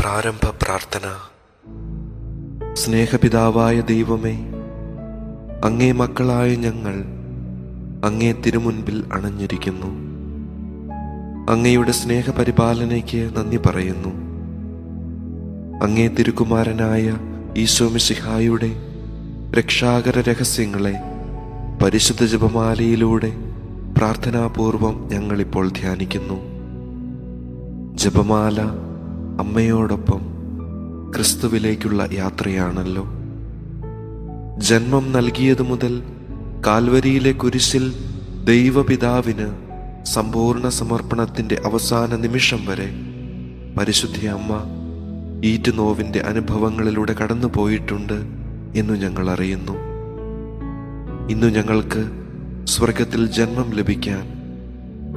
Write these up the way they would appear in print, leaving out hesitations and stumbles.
പ്രാരംഭ പ്രാർത്ഥന. സ്നേഹപിതാവായ ദൈവമേ, അങ്ങേ മക്കളായ ഞങ്ങൾ അങ്ങേ തിരുമുൻപിൽ അണഞ്ഞിരിക്കുന്നു. അങ്ങയുടെ സ്നേഹപരിപാലനയ്ക്ക് നന്ദി പറയുന്നു. അങ്ങേ തിരുകുമാരനായ ഈശോ മിശിഹായുടെ രക്ഷാകര രഹസ്യങ്ങളെ പരിശുദ്ധ ജപമാലയിലൂടെ പ്രാർത്ഥനാപൂർവം ഞങ്ങളിപ്പോൾ ധ്യാനിക്കുന്നു. ജപമാല അമ്മയോടൊപ്പം ക്രിസ്തുവിലേക്കുള്ള യാത്രയാണല്ലോ. ജന്മം നൽകിയതു മുതൽ കാൽവരിയിലെ കുരിശിൽ ദൈവപിതാവിന് സമ്പൂർണ്ണ സമർപ്പണത്തിൻ്റെ അവസാന നിമിഷം വരെ പരിശുദ്ധ അമ്മ ഈറ്റുനോവിൻ്റെ അനുഭവങ്ങളിലൂടെ കടന്നുപോയിട്ടുണ്ട് എന്നു ഞങ്ങൾ അറിയുന്നു. ഇന്നു ഞങ്ങൾക്ക് സ്വർഗത്തിൽ ജന്മം ലഭിക്കാൻ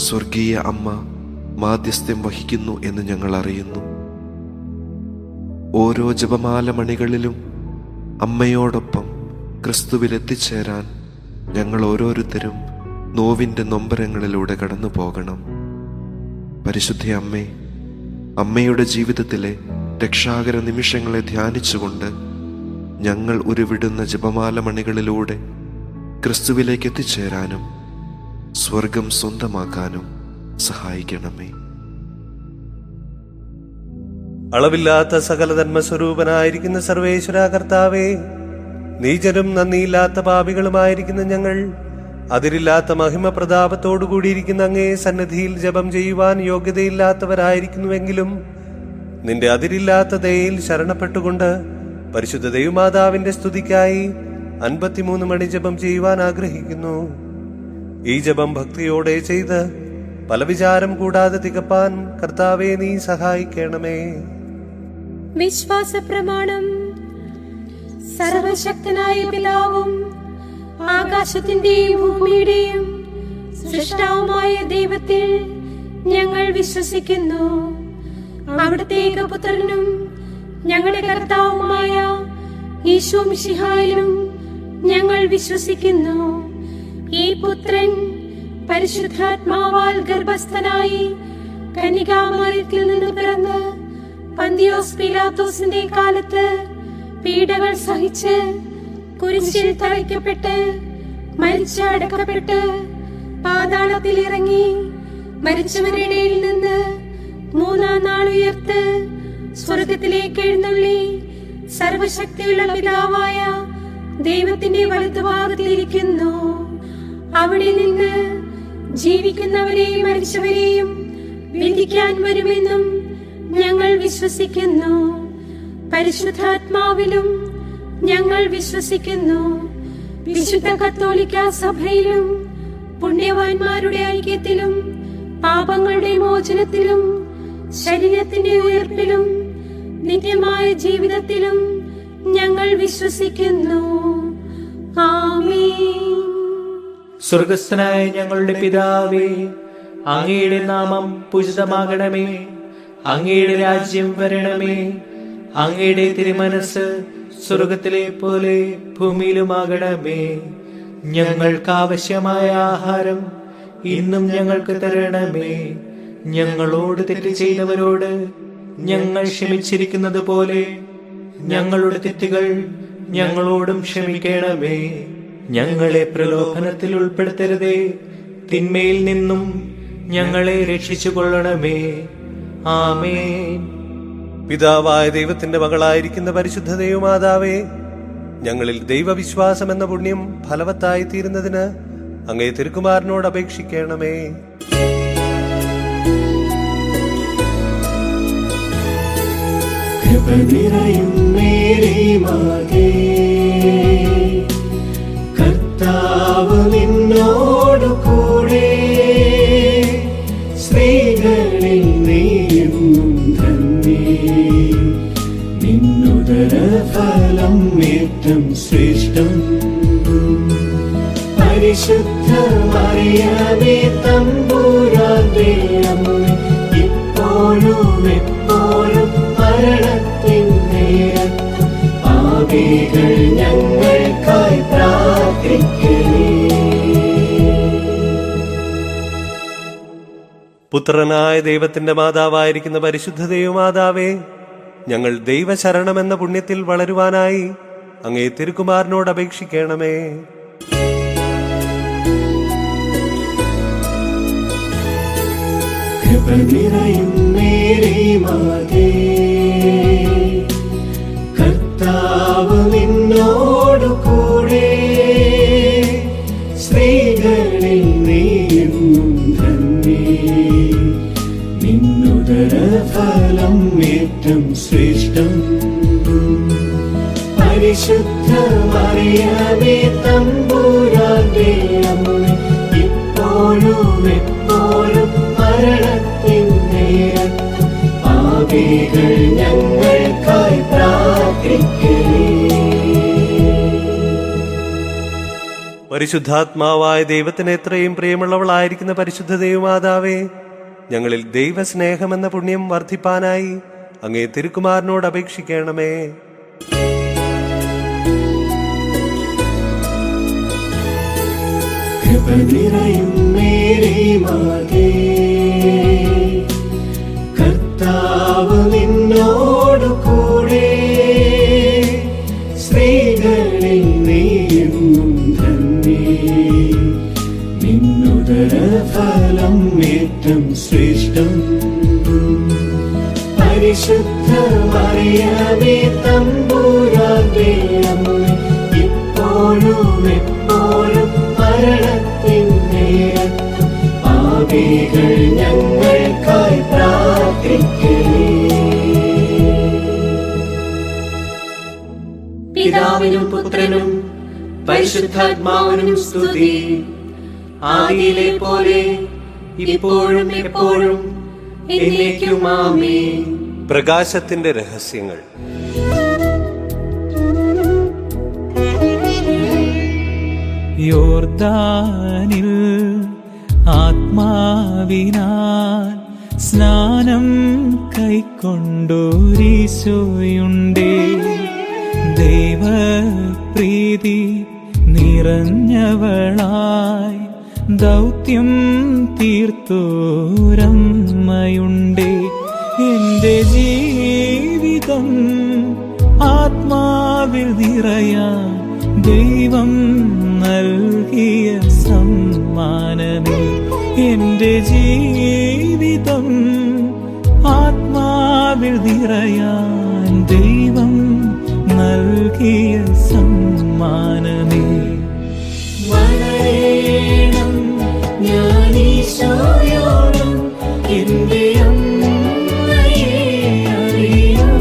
സ്വർഗീയ അമ്മ മാധ്യസ്ഥ്യം വഹിക്കുന്നു എന്ന് ഞങ്ങൾ അറിയുന്നു. ഓരോ ജപമാല മണികളിലും അമ്മയോടൊപ്പം ക്രിസ്തുവിൽ എത്തിച്ചേരാൻ ഞങ്ങൾ ഓരോരുത്തരും നോവിൻ്റെ നൊമ്പരങ്ങളിലൂടെ കടന്നു പോകണം. പരിശുദ്ധ അമ്മേ, അമ്മയുടെ ജീവിതത്തിലെ രക്ഷാകര നിമിഷങ്ങളെ ധ്യാനിച്ചുകൊണ്ട് ഞങ്ങൾ ഉരുവിടുന്ന ജപമാല മണികളിലൂടെ ക്രിസ്തുവിലേക്ക് എത്തിച്ചേരാനും സ്വർഗം സ്വന്തമാക്കാനും സഹായിക്കണമേ. അളവില്ലാത്ത സകല ധർമ്മസ്വരൂപനായിരിക്കുന്ന സർവേശ്വര കർത്താവേ, നീചരും നന്ദിയില്ലാത്ത പാപികളുമായിരിക്കുന്ന ഞങ്ങൾ അതിരില്ലാത്ത മഹിമ പ്രതാപത്തോടുകൂടിയിരിക്കുന്ന അങ്ങേ സന്നിധിയിൽ ജപം ചെയ്യുവാൻ യോഗ്യതയില്ലാത്തവരായിരിക്കുന്നുവെങ്കിലും നിന്റെ അതിരില്ലാത്ത ദയയിൽ ശരണപ്പെട്ടുകൊണ്ട് പരിശുദ്ധ ദൈവമാതാവിന്റെ സ്തുതിക്കായി 53 മണി ജപം ചെയ്യുവാൻ ആഗ്രഹിക്കുന്നു. ഈ ജപം ഭക്തിയോടെ ചെയ്ത് പല വിചാരം കൂടാതെ തികപ്പാൻ കർത്താവേ നീ സഹായിക്കണമേ. വിശ്വാസ പ്രമാണം. സർവശക്തനായ പിതാവും ആകാശത്തിന്റെയും ഭൂമിയുടെയും സൃഷ്ടാവുമായ ദൈവത്തിൽ ഞങ്ങൾ വിശ്വസിക്കുന്നു. അവിടുത്തെ ഏകപുത്രനും ഞങ്ങളുടെ കർത്താവുമായ ഈശോ മിശിഹായിലും ഞങ്ങൾ വിശ്വസിക്കുന്നു. ഈ പുത്രൻ പരിശുദ്ധാത്മാവാൽ ഗർഭസ്ഥനായി കന്യകാമറിയത്തിൽ നിന്ന് പിറന്ന് പന്തിയോസ് പീലാത്തോസിന്റെ കാലത്ത് പീഡകൾ സഹിച്ച് കുരിശിൽ തറയ്ക്കപ്പെട്ട് മരിച്ച് അടക്കപ്പെട്ട് പാതാളത്തിൽ ഇറങ്ങി മരിച്ചവരുടെ ഇടയിൽ നിന്ന് 3-ാം നാൾ ഉയർത്ത് സ്വർഗത്തിലേക്ക് എഴുന്നള്ളി സർവശക്തിയുള്ള പിതാവായ ദൈവത്തിന്റെ വലതുഭാഗത്തിലിരിക്കുന്നു. അവിടെ നിന്ന് ജീവിക്കുന്നവരെയും മരിച്ചവരെയും വിധിക്കാൻ വരുമെന്നും ഞങ്ങൾ വിശ്വസിക്കുന്നു. പരിശുദ്ധാത്മാവിലും ഞങ്ങൾ വിശ്വസിക്കുന്നു. വിശുദ്ധ കത്തോലിക്ക സഭയിലും പുണ്യവാന്മാരുടെ ഐക്യത്തിലും പാപങ്ങളുടെ മോചനത്തിലും ശരീരത്തിന്റെ ഉയർപ്പിലും നിത്യമായ ജീവിതത്തിലും ഞങ്ങൾ വിശ്വസിക്കുന്നു. ആമേൻ. സ്വർഗസ്ഥനായ ഞങ്ങളുടെ പിതാവേ, അങ്ങയുടെ നാമം പൂജിതമാകണമേ. അങ്ങയുടെ രാജ്യം വരണമേ. അങ്ങയുടെ തിരുമനസ് സ്വർഗത്തിലെ പോലെ ഭൂമിയിലുമാകണമേ. ഞങ്ങൾക്ക് ആവശ്യമായ ആഹാരം ഇന്നും ഞങ്ങൾക്ക് തരണമേ. ഞങ്ങളോട് തെറ്റ് ചെയ്തവരോട് ഞങ്ങൾ ക്ഷമിച്ചിരിക്കുന്നത് പോലെ ഞങ്ങളുടെ തെറ്റുകൾ ഞങ്ങളോടും ക്ഷമിക്കണമേ. ഞങ്ങളെ പ്രലോഭനത്തിൽ ഉൾപ്പെടുത്തരുതേ, തിന്മയിൽ നിന്നും ഞങ്ങളെ രക്ഷിച്ചു കൊള്ളണമേ. ആമേൻ. പിതാവായ ദൈവത്തിന്റെ മകളായിരിക്കുന്ന പരിശുദ്ധ ദൈവമാതാവേ, ഞങ്ങളിൽ ദൈവവിശ്വാസം എന്ന പുണ്യം ഫലവത്തായി തീരുന്നതിന് അങ്ങേ തിരുക്കുമാരനോട് അപേക്ഷിക്കണമേ. കർത്താവ് നിന്നോടു കൂടെ, സ്ത്രീകളിൽ നീയെന്നും ധന്യേ. നിന്നുദര ഫലം ഏറ്റം ശ്രേഷ്ഠം. പരിശുദ്ധ മറിയമേ തമ്പുരാന്റെ അമ്മേ, ഇപ്പോഴും എപ്പോഴും മരണത്തിൻ നേരത്തും പാപികൾ ഞങ്ങൾക്കായി പ്രാർത്ഥിക്കണേ. പുത്രനായ ദൈവത്തിന്റെ മാതാവായിരിക്കുന്ന പരിശുദ്ധ ദൈവമാതാവേ, ഞങ്ങൾ ദൈവശരണമെന്ന പുണ്യത്തിൽ വളരുവാനായി അങ്ങേ തിരുക്കുമാരനോട് അപേക്ഷിക്കണമേ. കൃപ നിറയും മേരി മാതേ, കർത്താവ് നിന്നോടു കൂടെ, സ്ത്രീകളിൽ നീയെന്നും ധന്യേ, നിന്നുദര ഫലം ഏറ്റം ശ്രേഷ്ഠം. പരിശുദ്ധ മറിയമേ തമ്പുരാന്റെ അമ്മേ, ഇപ്പോഴും എപ്പോഴും മരണത്തിൻ നേരത്തും പാപികൾ ഞങ്ങൾക്കായി പ്രാർത്ഥിക്കണേ. പരിശുദ്ധാത്മാവായ ദൈവത്തിന് എത്രയും പ്രിയമുള്ളവളായിരിക്കുന്ന പരിശുദ്ധ ദൈവമാതാവേ, ഞങ്ങളിൽ ദൈവസ്നേഹമെന്ന പുണ്യം വർദ്ധിപ്പാനായി അങ്ങേ തിരുക്കുമാരനോട് അപേക്ഷിക്കണമേ. കൃപ നിറയും മേരി മാതേ, കർത്താവ് നിന്നോടു കൂടെ, സ്ത്രീകളിൽ നീയെന്നും ധന്യേ, നിന്നുദര ഫലം ഏറ്റം ശ്രേഷ്ഠം. പരിശുദ്ധ മറിയമേ തമ്പുരാന്റെ അമ്മേ, ഇപ്പോഴും എപ്പോഴും മരണത്തിൻ നേരത്തും പാപികൾ ഞങ്ങൾക്കായി പ്രാർത്ഥിക്കണേ. പിതാവിനും പുത്രനും പരിശുദ്ധാത്മാവിനും സ്തുതി. ആദിയിലെ പോലെ ഇപ്പോഴും എപ്പോഴും എന്നേക്കും ആമേൻ. പ്രകാശത്തിന്റെ രഹസ്യങ്ങൾ. യോർദാനിൽ ആത്മാവിനാൽ സ്നാനം കൈക്കൊണ്ടോരീശോയുണ്ടേ, ദൈവപ്രീതി നിറഞ്ഞവളായി ദൗത്യം തീർത്തോരമ്മയുണ്ടേ. എന്റെ ജീവിതം ആത്മാവിൽ നിറയാൻ ദൈവം നൽകിയ സമ്മാനമേ. എന്റെ ജീവിതം ആത്മാവിൽ നിറയാൻ ദൈവം നൽകിയ സമ്മാനമേ. വളരണം ഞാനീശോയോളം എന്റെ അമ്മയെ അറിയാം,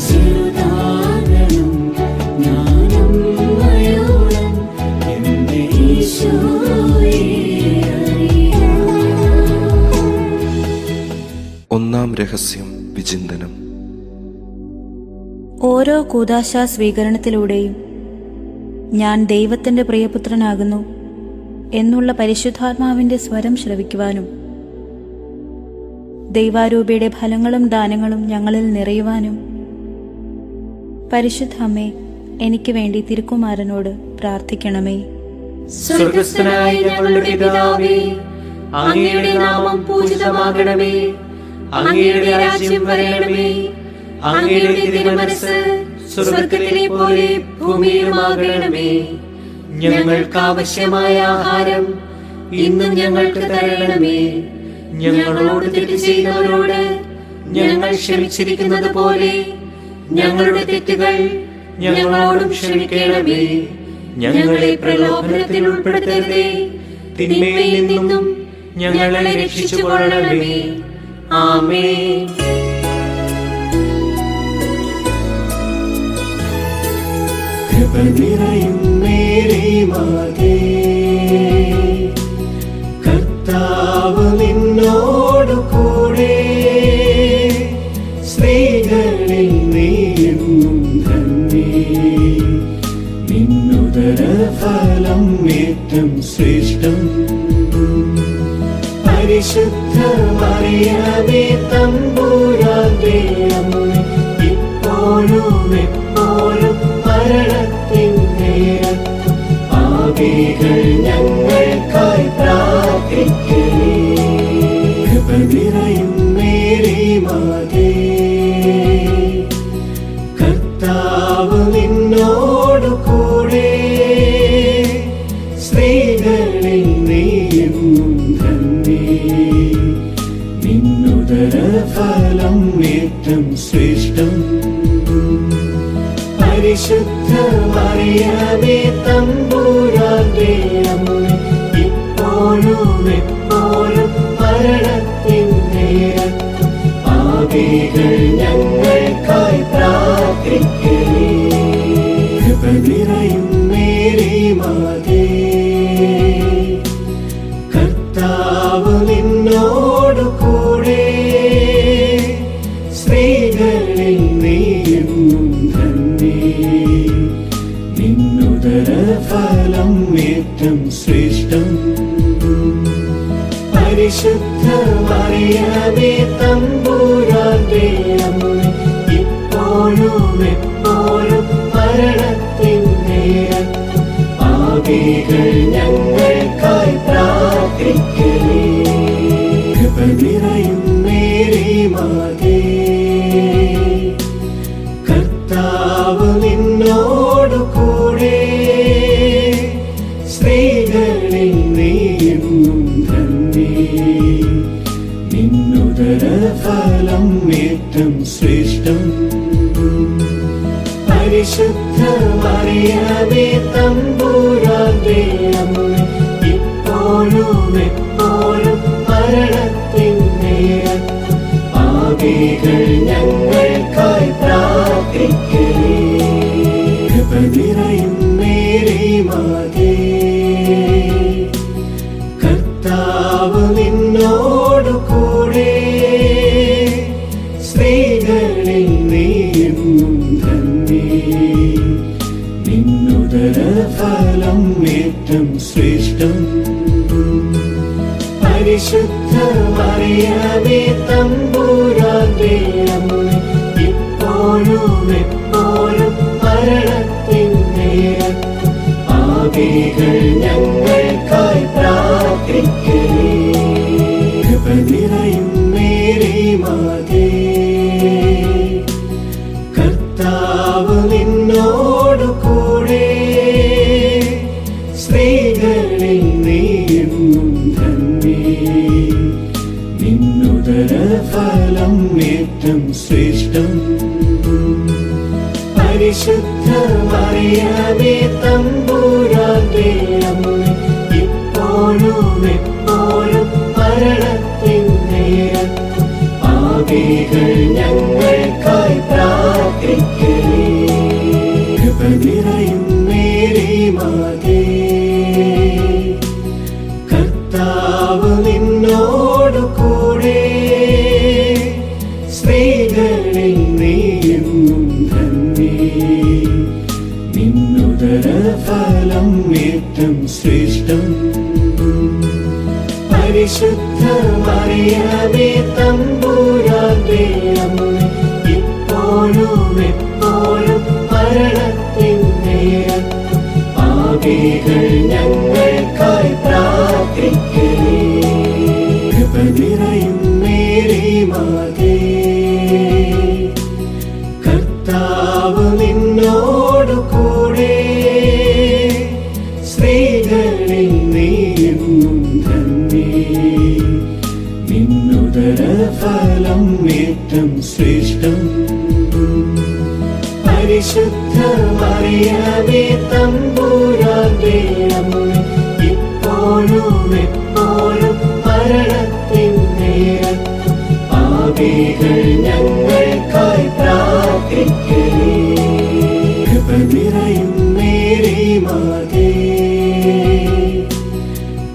ചെറുതാകണം ഞാനമ്മയോളം എന്റെ ഈശോയെ അറിയാം. ഒന്നാം രഹസ്യം വിചിന്തനം. ഓരോ കൂദാശാ സ്വീകരണത്തിലൂടെയും ഞാൻ ദൈവത്തിന്റെ പ്രിയപുത്രനാകുന്നു എന്നുള്ള പരിശുദ്ധാത്മാവിന്റെ സ്വരം ശ്രവിക്കുവാനും ദൈവാരൂപിയുടെ ഫലങ്ങളും ദാനങ്ങളും ഞങ്ങളിൽ നിറയുവാനും പരിശുദ്ധ അമ്മേ, എനിക്ക് വേണ്ടി തിരുക്കുമാരനോട് പ്രാർത്ഥിക്കണമേ. സ്വർഗസ്ഥനായ ഞങ്ങളുടെ പിതാവേ, അങ്ങയുടെ നാമം പൂജിതമാകണമേ. അങ്ങയുടെ രാജ്യം വരണമേ. അങ്ങയുടെ തിരുമനസ്സ് സ്വർഗത്തിലെ പോലെ ഭൂമിയിലുമാകണമേ. ഞങ്ങൾക്ക് ആവശ്യമായ ആഹാരം ഇന്നും ഞങ്ങൾക്ക് തരണമേ. ഞങ്ങളോട് തെറ്റ് ചെയ്യുന്നവരോട് ഞങ്ങൾ ക്ഷമിച്ചിരിക്കുന്നത് പോലെ ഞങ്ങളുടെ തെറ്റുകൾ ഞങ്ങളോടും ക്ഷമിക്കണമേ. ഞങ്ങളെ പ്രലോഭനത്തിൽ ഉൾപ്പെടുത്തരുതേ, തിന്മയിൽ നിന്നും ഞങ്ങളെ രക്ഷിച്ചുകൊള്ളണമേ. ആമേൻ. കൃപ നിറയും മേരി മാതേ, കർത്താവ് നിന്നോടു കൂടെ, സ്ത്രീകളിൽ നീയെന്നും ധന്യേ, നിന്നുദര ഫലം ഏറ്റം ശ്രേഷ്ഠം. പരിശുദ്ധ മറിയമേ തമ്പുരാന്റെ അമ്മേ, ഇപ്പോഴും എപ്പോഴും മരണത്തിൻ നേരത്തും പാപികൾ ഞങ്ങൾക്കായി പ്രാർത്ഥിക്കണേ. കൃപ നിറയും മേരി മാതേ, നിന്നുദരഫലം ഏറ്റം ശ്രേഷ്ഠം. പരിശുദ്ധ മറിയമേ തമ്പുരാന്റെ അമ്മേ, ഇപ്പോഴും എപ്പോഴും മരണത്തിൻ നേരത്തും പാപികൾ ഞങ്ങൾക്കായി പ്രാർത്ഥിക്കണേ. കൃപ നിറയും മേരി മാതേ, കർത്താവ് നിന്നോടു കൂടെ, സ്ത്രീകളിൽ നീയും ധന്യേ. നിന്നുദരഫലം ഏറ്റം ശ്രേഷ്ഠം. പരിശുദ്ധ മറിയമേ തമ്പുരാന്റെ അമ്മേ, ഇപ്പോഴും എപ്പോഴും മരണത്തിൻ നേരത്തും പാപികൾ ഞങ്ങൾക്കായി പ്രാർത്ഥിക്കണേ. കൃപ നിറയും മേരി മാതേ, കർത്താവ് നിന്നോടു കൂടെ, സ്ത്രീകളിൽ നീയും ധന്യേ. നിന്നുദരഫലം ഏറ്റം ശ്രേഷ്ഠം. പരിശുദ്ധ മറിയമേ തമ്പുരാന്റെ അമ്മേ, ഇപ്പോഴും എപ്പോഴും മരണത്തിൻ നേരത്തും പാപികൾ ഞങ്ങൾക്കായി പ്രാർത്ഥിക്കണേ. കൃപ നിറയും മേരി മാതേ, കർത്താവ് നിന്നോടു കൂടെ, സ്ത്രീകളിൽ നീയും ധന്യേ. നിന്നുദരഫലം ഏറ്റം ശ്രേഷ്ഠം. പരിശുദ്ധ മറിയമേ തമ്പുരാന്റെ അമ്മേ, ഇപ്പോഴും എപ്പോഴും മരണത്തിൻ നേരത്തും പാപികൾ ഞങ്ങൾക്കായി പ്രാർത്ഥിക്കണേ. കൃപ നിറയും മേരി മാതേ, കർത്താവ് നിന്നോടു കൂടെ, സ്ത്രീകളിൽ നീയും ധന്യേ. നിന്നുദരഫലം ഏറ്റം ശ്രേഷ്ഠം. പരിശുദ്ധ മറിയമേ തമ്പുരാന്റെ അമ്മേ, ഇപ്പോഴും എപ്പോഴും മരണത്തിൻ നേരത്തും പാപികൾ ഞങ്ങൾക്കായി പ്രാർത്ഥിക്കണേ. കൃപ നിറയും മേരി മാതേ, കർത്താവ് നിന്നോടു കൂടെ, സ്ത്രീകളിൽ നീയും ധന്യേ. നിന്നുദരഫലം ഏറ്റം ശ്രേഷ്ഠം. പരിശുദ്ധ മറിയമേ തമ്പുരാന്റെ അമ്മേ, ഇപ്പോഴും എപ്പോഴും മരണത്തിൻ നേരത്തും പാപികൾ ഞങ്ങൾക്കായി പ്രാർത്ഥിക്കണേ. കൃപ നിറയും മേരി മാതേ, കർത്താവ് നിന്നോടു കൂടെ, സ്ത്രീകളിൽ നീയും ധന്യേ. നിന്നുദരഫലം ഏറ്റം ശ്രേഷ്ഠം. പരിശുദ്ധ മറിയമേ തമ്പുരാന്റെ അമ്മേ, ഇപ്പോഴും എപ്പോഴും മരണത്തിൻ നേരത്തും പാപികൾ ഞങ്ങൾക്കായി പ്രാർത്ഥിക്കണേ. കൃപ നിറയും മേരി മാതേ,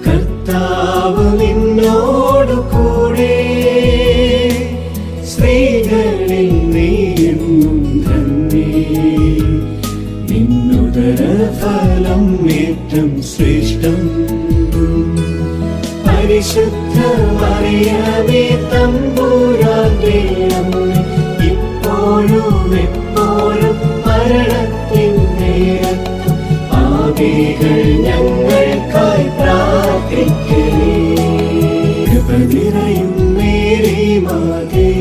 കർത്താവ് നിന്നോടു കൂടെ, സ്ത്രീകളിൽ നീയും ധന്യേ. നിന്നുദരഫലം ഏറ്റം ശ്രേഷ്ഠം. പരിശുദ്ധ മറിയമേ തമ്പുരാന്റെ അമ്മേ, ഇപ്പോഴും എപ്പോഴും മരണത്തിൻ നേരത്തും പാപികൾ ഞങ്ങൾക്കായി പ്രാർത്ഥിക്കണേ. കൃപ നിറയും മേരി മാതേ,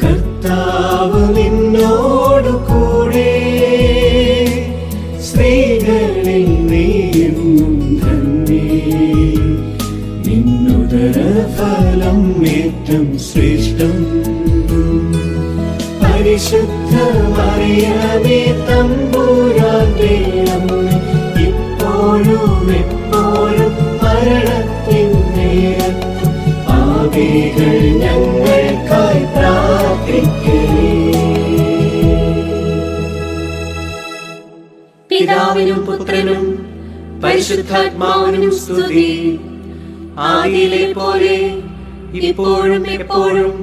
കർത്താവ് നിന്നോടു കൂടെ, സ്ത്രീകളിൽ നീയും ധന്യേ. നിന്നുദരഫലം ഏറ്റം ശ്രേഷ്ഠം. പരിശുദ്ധ മറിയമേ തമ്പുരാന്റെ അമ്മേ, ഇപ്പോഴും എപ്പോഴും മരണത്തിൻ നേരത്തും പാപികൾ ഞങ്ങൾക്കായി പ്രാർത്ഥിക്കണേ. പിതാവിനും പുത്രനും പരിശുദ്ധാത്മാവിനും സ്തുതി. ആദിയിലെ പോലെ ഇപ്പോഴും എപ്പോഴും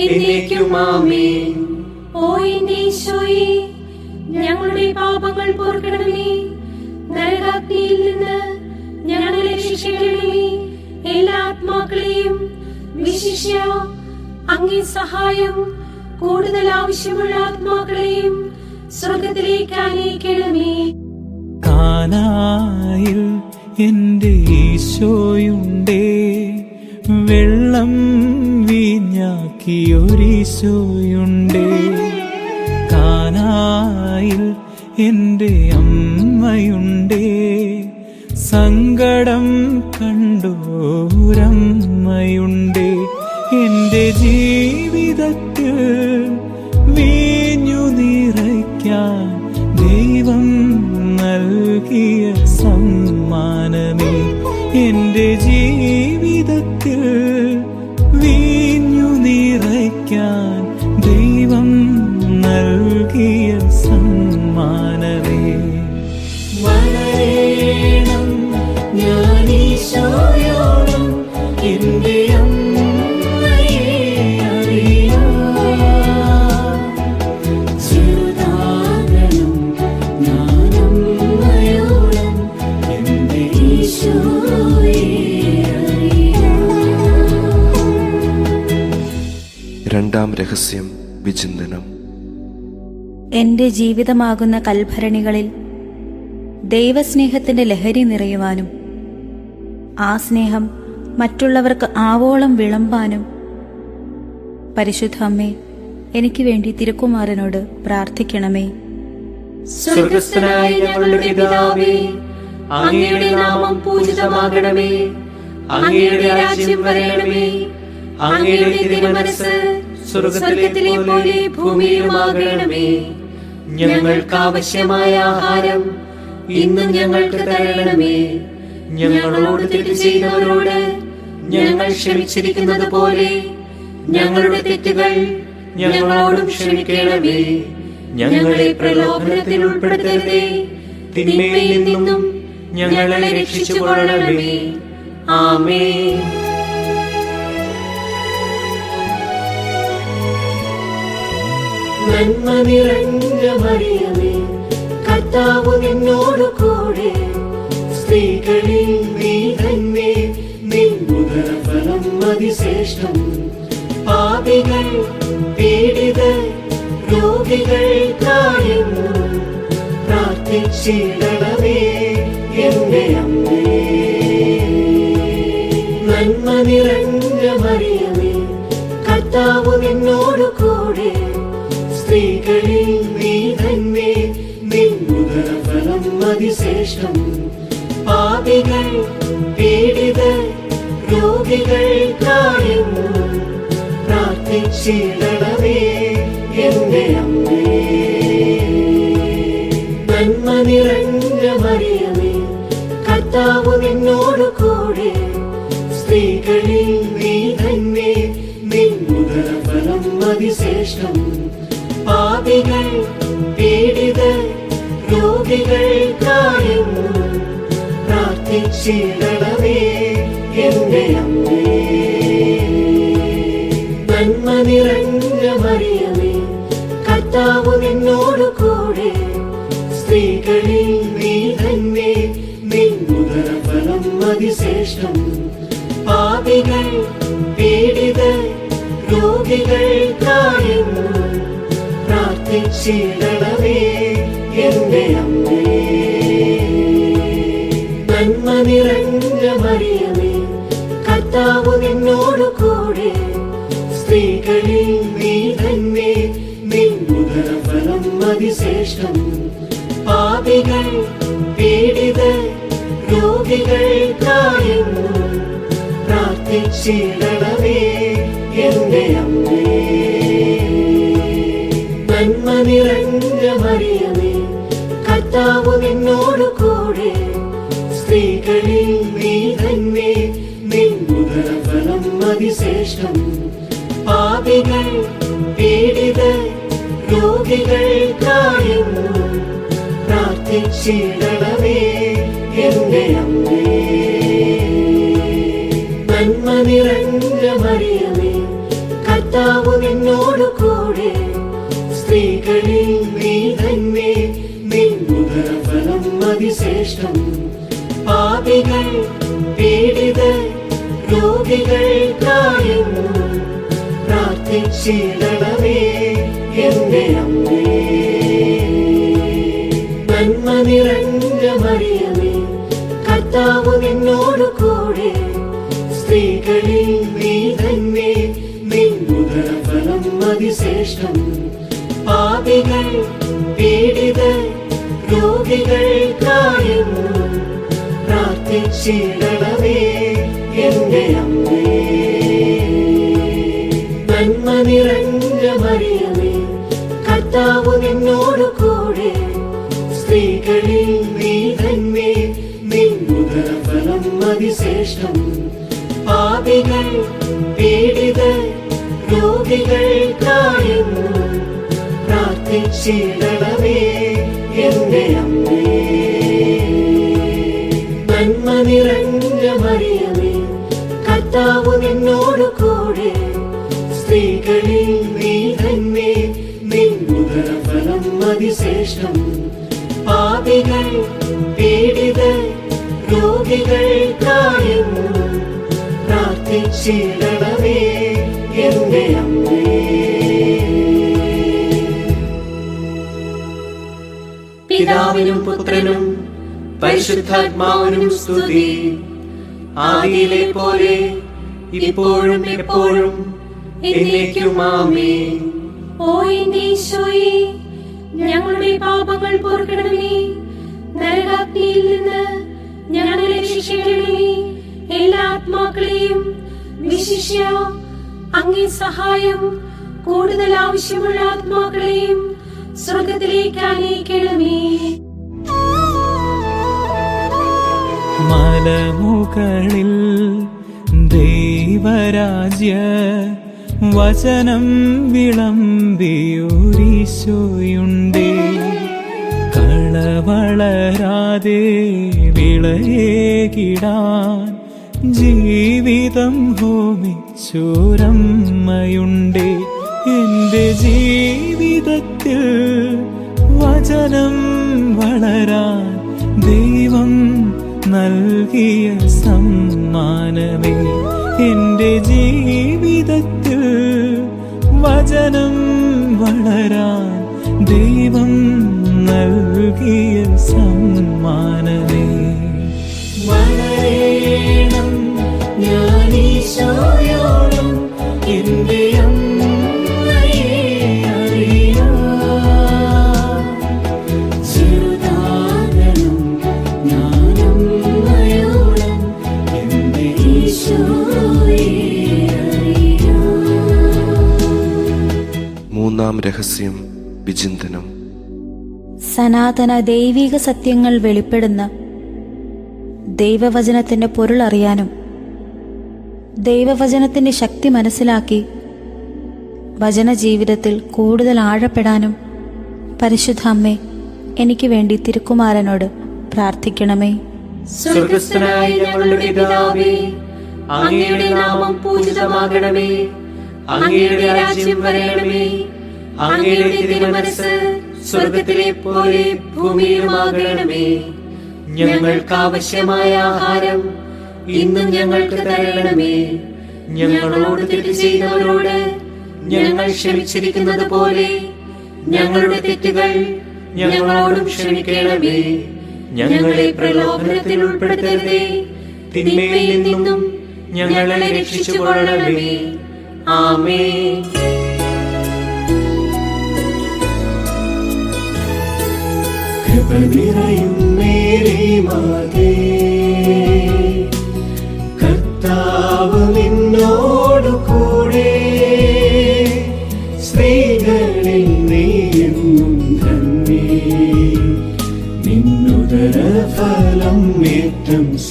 എന്നേക്കും ആമേൻ. ഓ എന്റെ ഈശോയേ, ഞങ്ങളുടെ പാപങ്ങൾ പൊറുക്കണമേ, നരകാഗ്നിയിൽ നിന്ന് ഞങ്ങളെ രക്ഷിക്കണമേ. എല്ലാ ആത്മാക്കളെയും വിശിഷ്യ അങ്ങേ സഹായം കൂടുതൽ ആവശ്യമുള്ള ആത്മാക്കളെയും സ്വർഗത്തിലേക്ക് ആനയിക്കണമേ. കാനായിൽ എൻ്റെ ഈശോയുണ്ടേ, വെള്ളം വീഞ്ഞാക്കിയൊരീശോയുണ്ടേ. കാനായിൽ എൻ്റെ അമ്മയുണ്ടേ, സങ്കടം കണ്ടോരമ്മയുണ്ടേ. എൻ്റെ ജീവിതത്തിൽ വീഞ്ഞു നിറയ്ക്കാൻ ദൈവം നൽകിയ സമ്മാനമേ. എൻ്റെ ജീവിതത്തിൽ വീഞ്ഞു നിറയ്ക്കാൻ ദൈവം നൽകിയ സമ്മാനമേ. വളരണം ഞാൻ ഈശോയോളം എൻ്റെ അമ്മയെ അറിയാം. ചെറുതാകണം ഞാൻ അമ്മയോളം എൻ്റെ ഈശോയെ അറിയാം. രണ്ടാം രഹസ്യം വിചിന്തനം. എൻ്റെ ജീവിതമാകുന്ന കൽഭരണികളിൽ ദൈവസ്നേഹത്തിൻ്റെ ലഹരി നിറയുവാനും ആ സ്നേഹം മറ്റുള്ളവർക്ക് ആവോളം വിളമ്പാനും പരിശുദ്ധ അമ്മേ, എനിക്ക് വേണ്ടി തിരുക്കുമാരനോട് പ്രാർത്ഥിക്കണമേ. സ്വർഗസ്ഥനായ ഞങ്ങളുടെ പിതാവേ, അങ്ങയുടെ നാമം പൂജിതമാകണമേ. അങ്ങയുടെ രാജ്യം വരണമേ. അങ്ങയുടെ തിരുമനസ്സ് സ്വർഗത്തിലെ പോലെ ഭൂമിയിലുമാകണമേ. ഞങ്ങൾക്ക് ആവശ്യമായ ആഹാരം ഇന്നും ഞങ്ങൾക്ക് തരണമേ. ഞങ്ങളോട് തെറ്റ് ചെയ്തവരോട് ഞങ്ങൾ ക്ഷമിച്ചിരിക്കുന്നത് പോലെ ഞങ്ങളുടെ തെറ്റുകൾ ഞങ്ങളോടും ക്ഷമിക്കണമേ. ഞങ്ങളെ പ്രലോഭനത്തിൽ ഉൾപ്പെടുത്തരുതേ, തിന്മയിൽ നിന്നും ഞങ്ങളെ രക്ഷിച്ചുകൊള്ളണമേ. ആമേൻ. നന്മ നിറഞ്ഞ മറിയമേ, കർത്താവ് നിന്നോട് കൂടെ, സ്ത്രീകളിൽ നീ തന്നെ, നിൻ ഉദരഫലം അതിശ്രേഷ്ഠം. പാപികൾ പീഡിതർ രോഗികൾക്കായെന്നും പ്രാർത്ഥിച്ചിടണമേ എന്റെ അമ്മേ. നന്മ നിറഞ്ഞ മറിയമേ, കർത്താവ് നിന്നോട് കൂടെ, സ്ത്രീകളിൽ നീ തന്നെ, നിൻ ഉദരഫലം അതിശ്രേഷ്ഠം. പാപികൾ പീഡിതർ രോഗികൾക്കായെന്നും പ്രാർത്ഥിച്ചിടണമേ എന്റെ അമ്മേ. നന്മ നിറഞ്ഞ മറിയമേ, കർത്താവ് നിന്നോട് കൂടെ, സ്ത്രീകളിൽ നീ തന്നെ, നിൻ ഉദരഫലം അതിശ്രേഷ്ഠം. പാപികൾ പീഡിതർ രോഗികൾക്കായെന്നും പ്രാർത്ഥിച്ചിടണമേ എന്റെ അമ്മേ. നന്മ നിറഞ്ഞ മറിയമേ, കർത്താവ് നിന്നോട് കൂടെ, സ്ത്രീകളിൽ നീ തന്നെ, നിൻ ഉദരഫലം അതിശ്രേഷ്ഠം. പാപികൾ പീഡിതർ രോഗികൾക്കായെന്നും പ്രാർത്ഥിച്ചിടണമേ എന്റെ അമ്മേ. നന്മ നിറഞ്ഞ മറിയമേ, കർത്താവ് നിന്നോട് കൂടെ, സ്ത്രീകളിൽ നീ തന്നെ, നിൻ ഉദരഫലം അതിശ്രേഷ്ഠം. പാപികൾ പീഡിതർ രോഗികൾക്കായെന്നും പ്രാർത്ഥിച്ചിടണമേ പ്രാർത്ഥിച്ചിടണമേ എന്റെ അമ്മേ. നന്മ നിറഞ്ഞ മറിയമേ, കർത്താവ് നിന്നോട് കൂടെ, സ്ത്രീകളിൽ നീ തന്നെ, നിൻ ഉദരഫലം അതിശ്രേഷ്ഠം. പാപികൾ പീഡിതർ രോഗികൾക്കായെന്നും പ്രാർത്ഥിച്ചിടണമേ എന്റെ അമ്മേ. നന്മ നിറഞ്ഞ മറിയമേ, കർത്താവ് നിന്നോട് കൂടെ, സ്ത്രീകളിൽ നീ തന്നെ, നിൻ ഉദരഫലം അതിശ്രേഷ്ഠം. പാപികൾ പീഡിതർ രോഗികൾക്കായെന്നും പ്രാർത്ഥിച്ചിടണമേ എന്റെ അമ്മേ. നന്മ നിറഞ്ഞ മറിയമേ, കർത്താവ് നിന്നോട് കൂടെ, സ്ത്രീകളിൽ നീ തന്നെ, നിൻ ഉദരഫലം അതിശ്രേഷ്ഠം. പാപികൾ പീഡിതർ രോഗികൾക്കായെന്നും പ്രാർത്ഥിച്ചിടണമേ എന്റെ അമ്മേ. നന്മ നിറഞ്ഞ മറിയമേ, കർത്താവ് നിന്നോട് കൂടെ, സ്ത്രീകളിൽ നീ തന്നെ, നിൻ ഉദരഫലം അതിശ്രേഷ്ഠം. പാപികൾ പീഡിതർ രോഗികൾക്കായെന്നും പ്രാർത്ഥിച്ചിടണമേ എന്റെ അമ്മേ. നന്മ നിറഞ്ഞ മറിയമേ, കർത്താവ് നിന്നോട് കൂടെ, സ്ത്രീകളിൽ നീ തന്നെ, നിൻ ഉദരഫലം അതിശ്രേഷ്ഠം. പാപികൾ പീഡിതർ രോഗികൾക്കായെന്നും പ്രാർത്ഥിച്ചിടണമേ എന്റെ അമ്മേ. പിതാവിനും പുത്രനും പരിശുദ്ധാത്മാവിനും സ്തുതി. ആദിയിലെ പോലെ ഇപ്പോഴും എപ്പോഴും എന്നേക്കും ആമേൻ. ഓ എന്റെ ഈശോയെ, ഞങ്ങളുടെ പാപങ്ങൾ പൊറുക്കണമേ, നരകാഗ്നിയിൽ നിന്ന് ഞങ്ങളെ രക്ഷിക്കണമേ. എല്ലാ ആത്മാക്കളെയും വിശിഷ്യ അങ്ങേ സഹായം കൂടുതൽ ആവശ്യമുള്ള ആത്മാക്കളെയും സ്വർഗത്തിലേക്ക് അനയിക്കണമേ. മലമുകളിൽ ദൈവരാജ്യ വചനം വിളമ്പിയൊരീശോയുണ്ടേ. കളവളരാതെ വിളയേകിടാൻ ജീവിതം ഹോമിച്ചോരമ്മയുണ്ടേ. എന്റെ ജീവിതത്തിൽ വചനം വളരാൻ ദൈവം നൽകിയ സമ്മാനമേ. എന്റെ ജീവിതത്തിൽ വചനം വളരാൻ ദൈവം നൽകിയ സമ്മാനമേ. വളരേണം ഞാൻ ഈശോയോളം, എന്റെ അമ്മയെ അറിയാം. ചെറുതാകണം ഞാൻ അമ്മയോളം, എന്റെ ഈശോയെ അറിയാം. മൂന്നാം രഹസ്യം വിചിന്തനം. സനാതന ദൈവിക സത്യങ്ങൾ വെളിപ്പെടുന്ന ദൈവവചനത്തിന്റെ പൊരുൾ അറിയാനും ദൈവവചനത്തിന്റെ ശക്തി മനസ്സിലാക്കി വചന ജീവിതത്തിൽ കൂടുതൽ ആഴപ്പെടാനും പരിശുദ്ധ അമ്മേ, എനിക്ക് വേണ്ടി തിരുക്കുമാരനോട് പ്രാർത്ഥിക്കണമേ. സ്വർഗസ്ഥനായ ഞങ്ങളുടെ പിതാവേ, അങ്ങയുടെ നാമം പൂജിതമാകണമേ. അങ്ങയുടെ രാജ്യം വരണമേ. അങ്ങയുടെ തിരുമനസ്സ് സ്വർഗത്തിലെ പോലെ ഭൂമിയിലുമാകണമേ. ഞങ്ങൾക്ക് ആവശ്യമായ ആഹാരം ഇന്നും ഞങ്ങൾക്ക് തരണമേ. ഞങ്ങളോട് തെറ്റ് ചെയ്തവരോട് ഞങ്ങൾ ക്ഷമിച്ചിരിക്കുന്നത് പോലെ ഞങ്ങളുടെ തെറ്റുകൾ ഞങ്ങളോടും ക്ഷമിക്കണമേ. ഞങ്ങളെ പ്രലോഭനത്തിൽ ഉൾപ്പെടുത്തരുതേ, തിന്മയിൽ നിന്നും ഞങ്ങളെ രക്ഷിച്ചുകൊള്ളണമേ. ആമേൻ. കൃപ നിറയും മേരി മാതേ, കർത്താവ്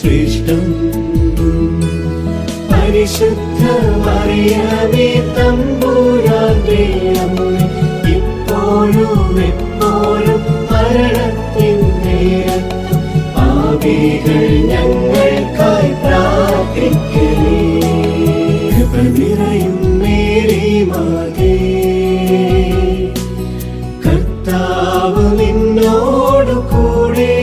ശ്രേഷ്ഠം. പരിശുദ്ധ മറിയമേ തമ്പുരാന്റെ അമ്മേ, ഇപ്പോഴും എപ്പോഴും മരണത്തിൻ നേരത്തും പാപികൾ ഞങ്ങൾക്കായി പ്രാർത്ഥിക്കണേ. കൃപ നിറയും മേരി മാതേ, കർത്താവ് നിന്നോടു കൂടെ,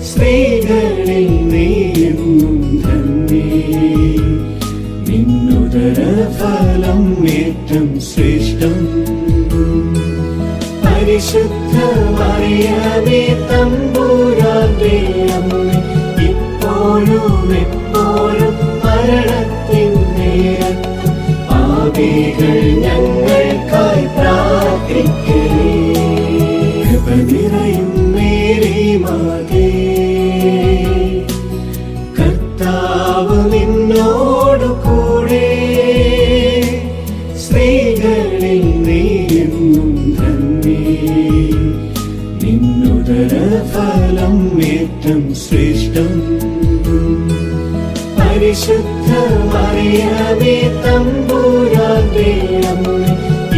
സ്ത്രീകളിൽ നീയും ധന്യേ. നിന്നുദര ഫലം ഏറ്റവും ശ്രേഷ്ഠം. പരിശുദ്ധ മറിയമേ തമ്പുരാന്റെ അമ്മേ, ഇപ്പോഴും എപ്പോഴും മരണത്തിൻ നേരത്തും പാപികൾ ഞങ്ങൾക്കായി പ്രാർത്ഥിക്കണേ. കൃപ നിറയും മേരി മാതേ, കർത്താവ് നിന്നോടു കൂടെ, സ്ത്രീകളിൽ നീയും ധന്യേ. നിന്നുദര ഫലം ഏറ്റവും ശ്രേഷ്ഠം. പരിശുദ്ധ മറിയമേ തമ്പുരാന്റെ അമ്മേ,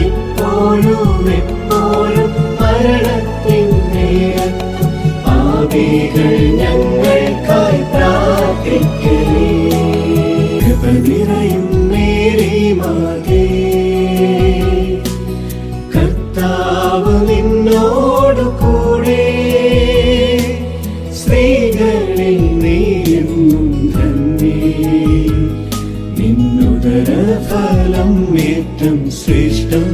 ഇപ്പോഴും എപ്പോഴും മരണത്തിൻ നേരത്തും പാപികൾ ഞങ്ങൾക്കായി പ്രാർത്ഥിക്കണേ. കൃപ നിറയും മേരി മാതേ, കർത്താവ് നിന്നോടു കൂടെ, സ്ത്രീകളിൽ നീയും ധന്യേ. നിന്നുദര ഫലം ഏറ്റവും ശ്രേഷ്ഠം.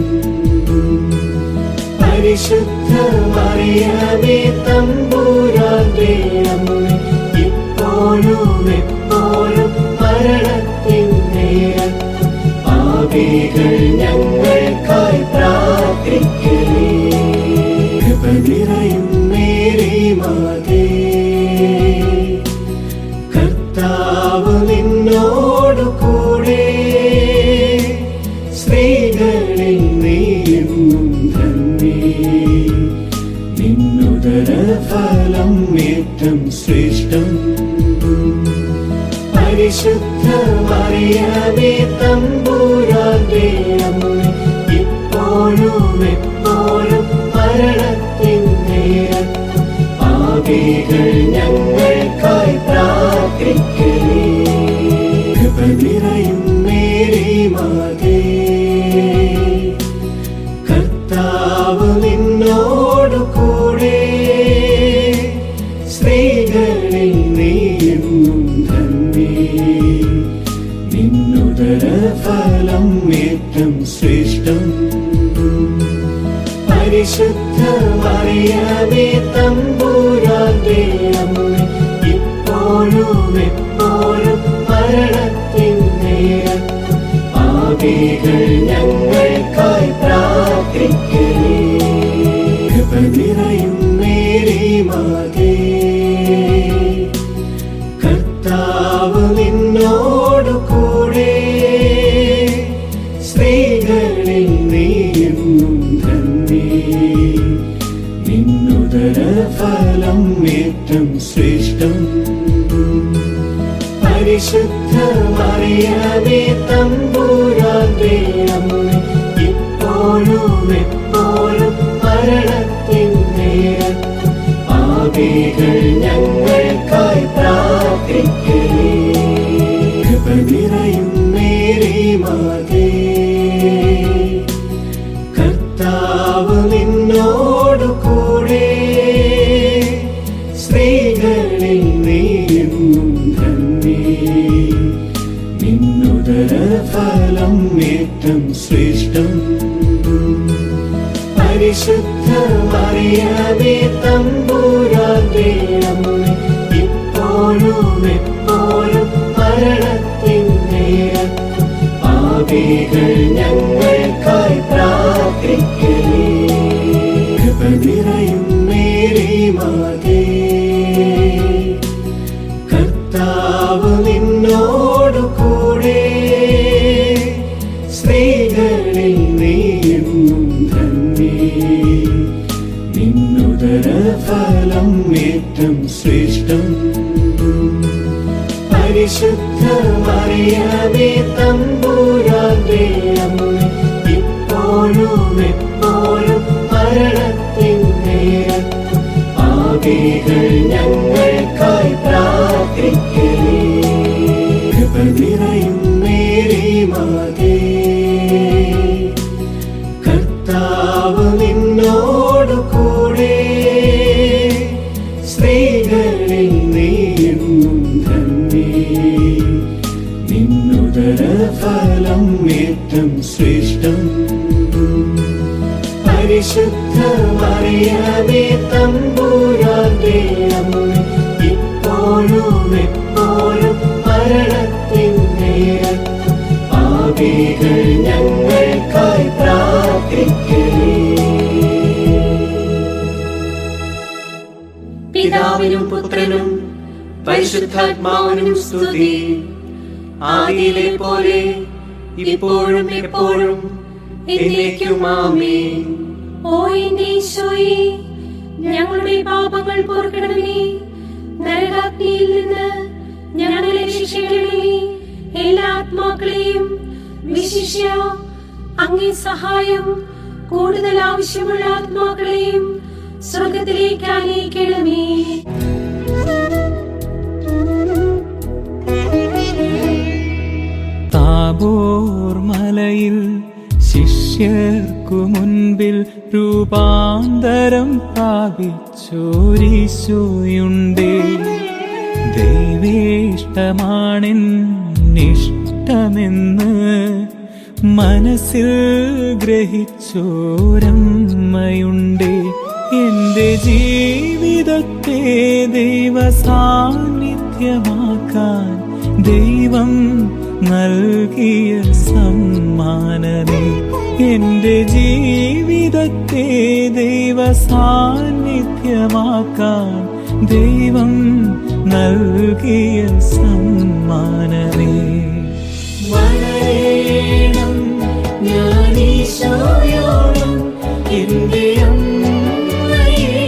പരിശുദ്ധ മറിയമേ തമ്പുരാന്റെ അമ്മേ, ഇപ്പോഴും എപ്പോഴും മരണത്തിൻ നേരത്തും പാപികൾ ഞങ്ങൾക്കായി പ്രാർത്ഥിക്കണേ. കൃപ നിറയും മേരി മാതേ, കർത്താവ് നിന്നോടു കൂടെ, സ്ത്രീകളിൽ നീയും ധന്യേ. നിന്നുദര ഫലം ഏറ്റവും ശ്രേഷ്ഠം. പരിശുദ്ധ മറിയമേ തമ്പുരാന്റെ അമ്മേ, ഇപ്പോഴും എപ്പോഴും മരണത്തിൻ നേരത്തും പാപികൾ ഞങ്ങൾക്കായി പ്രാർത്ഥിക്കണേ. കൃപ നിറയും മേരി മാതേ, കർത്താവ് നിന്നോടു കൂടെ, സ്ത്രീകളിൽ നീയും ധന്യേ. നിന്നുദര ഫലം ഏറ്റവും ശ്രേഷ്ഠം. പരിശുദ്ധ മറിയമേ തമ്പുരാന്റെ അമ്മേ, ഇപ്പോഴും എപ്പോഴും മരണത്തിൻ നേരത്തും പാപികൾ ഞങ്ങൾക്കായി പ്രാർത്ഥിക്കണേ. കൃപ നിറയും മേരി മാതേ, കർത്താവ് നിന്നോടു കൂടെ, സ്ത്രീകളിൽ നീയും ധന്യേ. നിന്നുദര ഫലം ഏറ്റവും ശ്രേഷ്ഠം. പരിശുദ്ധ മറിയമേ തമ്പുരാന്റെ അമ്മേ, ഇപ്പോഴും എപ്പോഴും മരണത്തിൻ നേരത്തും പാപികൾ ഞങ്ങൾക്കായി പ്രാർത്ഥിക്കണേ. കൃപ നിറയും മേരി മാതേ, കർത്താവ് നിന്നോടു കൂടെ, സ്ത്രീകളിൽ നീയും ധന്യേ. നിന്നുദര ഫലം ഏറ്റവും ശ്രേഷ്ഠം. പരിശുദ്ധ മറിയമേ തമ്പുരാന്റെ അമ്മേ, ഇപ്പോഴും എപ്പോഴും മരണത്തിൻ നേരത്തും പാപികൾ ഞങ്ങൾക്കായി പ്രാർത്ഥിക്കണേ. കൃപ നിറയും മേരി മാതേ, കർത്താവ് നിന്നോടു കൂടെ, സ്ത്രീകളിൽ നീയും ധന്യേ. നിന്നുദര ഫലം ഏറ്റവും ശ്രേഷ്ഠം. പാപികൾ ഞങ്ങൾക്കായി പ്രാർത്ഥിക്കണേ. കൃപ നിറയും മേരി മാതേ, കർത്താവ് നിന്നോടു കൂടെ, സ്ത്രീകളിൽ നീയും ധന്യേ. നിന്നുദര ഫലം ഏറ്റം ശ്രേഷ്ഠം. പരിശുദ്ധ മറിയമേ തമ്പുരാന്റെ അമ്മേ, ഇപ്പോഴും എപ്പോഴും മരണത്തിൻ നേരത്തും പാപികൾ ഞങ്ങൾക്കായി പ്രാർത്ഥിക്കണേ. പിതാവിനും പുത്രനും പരിശുദ്ധാത്മാവിനും സ്തുതി. ആദിയിലെ പോലെ ഇപ്പോഴും എപ്പോഴും എന്നേക്കും ആമേൻ. ഓ എന്റെ ഈശോയെ, ഞങ്ങളുടെ പാപങ്ങൾ പൊറുക്കണമേ. നരകാഗ്നിയിൽ നിന്ന് ഞങ്ങളെ രക്ഷിക്കണമേ. എല്ലാ ആത്മാക്കളെയും വിശിഷ്യ അങ്ങേ സഹായം കൂടുതൽ ആവശ്യമുള്ള ആത്മാക്കളെയും സ്വർഗത്തിലേക്ക് ആനയിക്കണമേ. താബോർ മലയിൽ ശിഷ്യർക്കു മുൻപിൽ രൂപാന്തരം പ്രാപിച്ചോരീശോയുണ്ടേ. ദൈവേഷ്ടമാണെന്നിഷ്ടമെന്ന് മനസ്സിൽ ഗ്രഹിച്ചോരമ്മയുണ്ടേ. എന്റെ ജീവിതത്തെ ദൈവ സാന്നിധ്യമാക്കാൻ ദൈവം നൽകിയ സമ്മാനമേ. എന്റെ ജീവിതത്തെ ദൈവ സാന്നിധ്യമാക്കാൻ ദൈവം നൽകിയ സമ്മാനമേ. വളരണം ഞാനീശോയോളം എന്റെ അമ്മയെ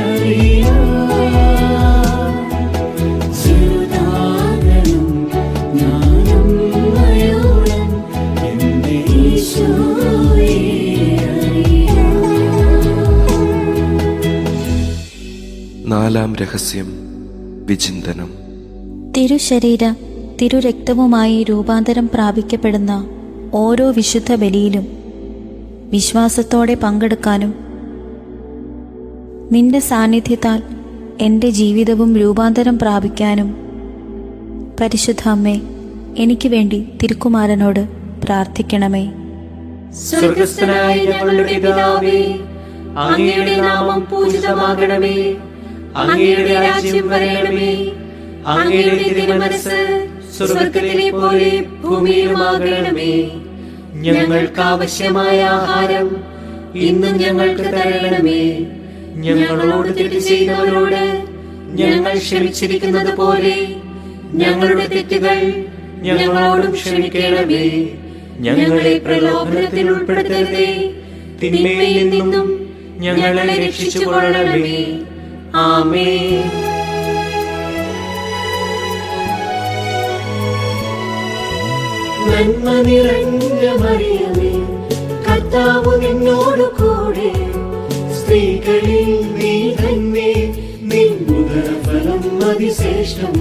അറിയാം. ചെറുതാകണം ഞാനമ്മയോളം എന്റെ ഈശോയെ അറിയാം. നാലാം രഹസ്യം വിചിന്തനം. തിരുശരീര തിരുരക്തവുമായി രൂപാന്തരം പ്രാപിക്കപ്പെടുന്ന ഓരോ വിശുദ്ധ ബലിയിലും വിശ്വാസത്തോടെ പങ്കെടുക്കാനും നിന്റെ സാന്നിധ്യത്താൽ എൻ്റെ ജീവിതവും രൂപാന്തരം പ്രാപിക്കാനും പരിശുദ്ധ അമ്മേ, എനിക്ക് വേണ്ടി തിരുക്കുമാരനോട് പ്രാർത്ഥിക്കണമേ. സ്വർഗസ്ഥനായ ഞങ്ങളുടെ പിതാവേ, അങ്ങയുടെ നാമം പൂജിതമാകണമേ. അങ്ങയുടെ രാജ്യം വരണമേ. അങ്ങയുടെ തിരുമനസ്സ് സ്വർഗത്തിലെ പോലെ ഭൂമിയിലുമാകണമേ. ഞങ്ങൾക്ക് ആവശ്യമായ ആഹാരം ഇന്ന് ഞങ്ങൾക്ക് തരണമേ. ഞങ്ങളോട് തെറ്റ് ചെയ്തവരോട് ഞങ്ങൾ ക്ഷമിച്ചിരിക്കുന്നത് പോലെ ഞങ്ങളുടെ തെറ്റുകൾ ഞങ്ങളോടും ക്ഷമിക്കണമേ. ഞങ്ങളെ പ്രലോഭനത്തിൽ ഉൾപ്പെടുത്തരുതേ, തിന്മയിൽ നിന്നും ഞങ്ങളെ രക്ഷിച്ചുകൊള്ളണമേ. ആമേൻ. നന്മ നിറഞ്ഞ മറിയമേ, കർത്താവ് നിന്നോടു കൂടെ, സ്ത്രീകളിൽ നീ തന്നെ, നിൻ ഉദരഫലം അതിശ്രേഷ്ഠം.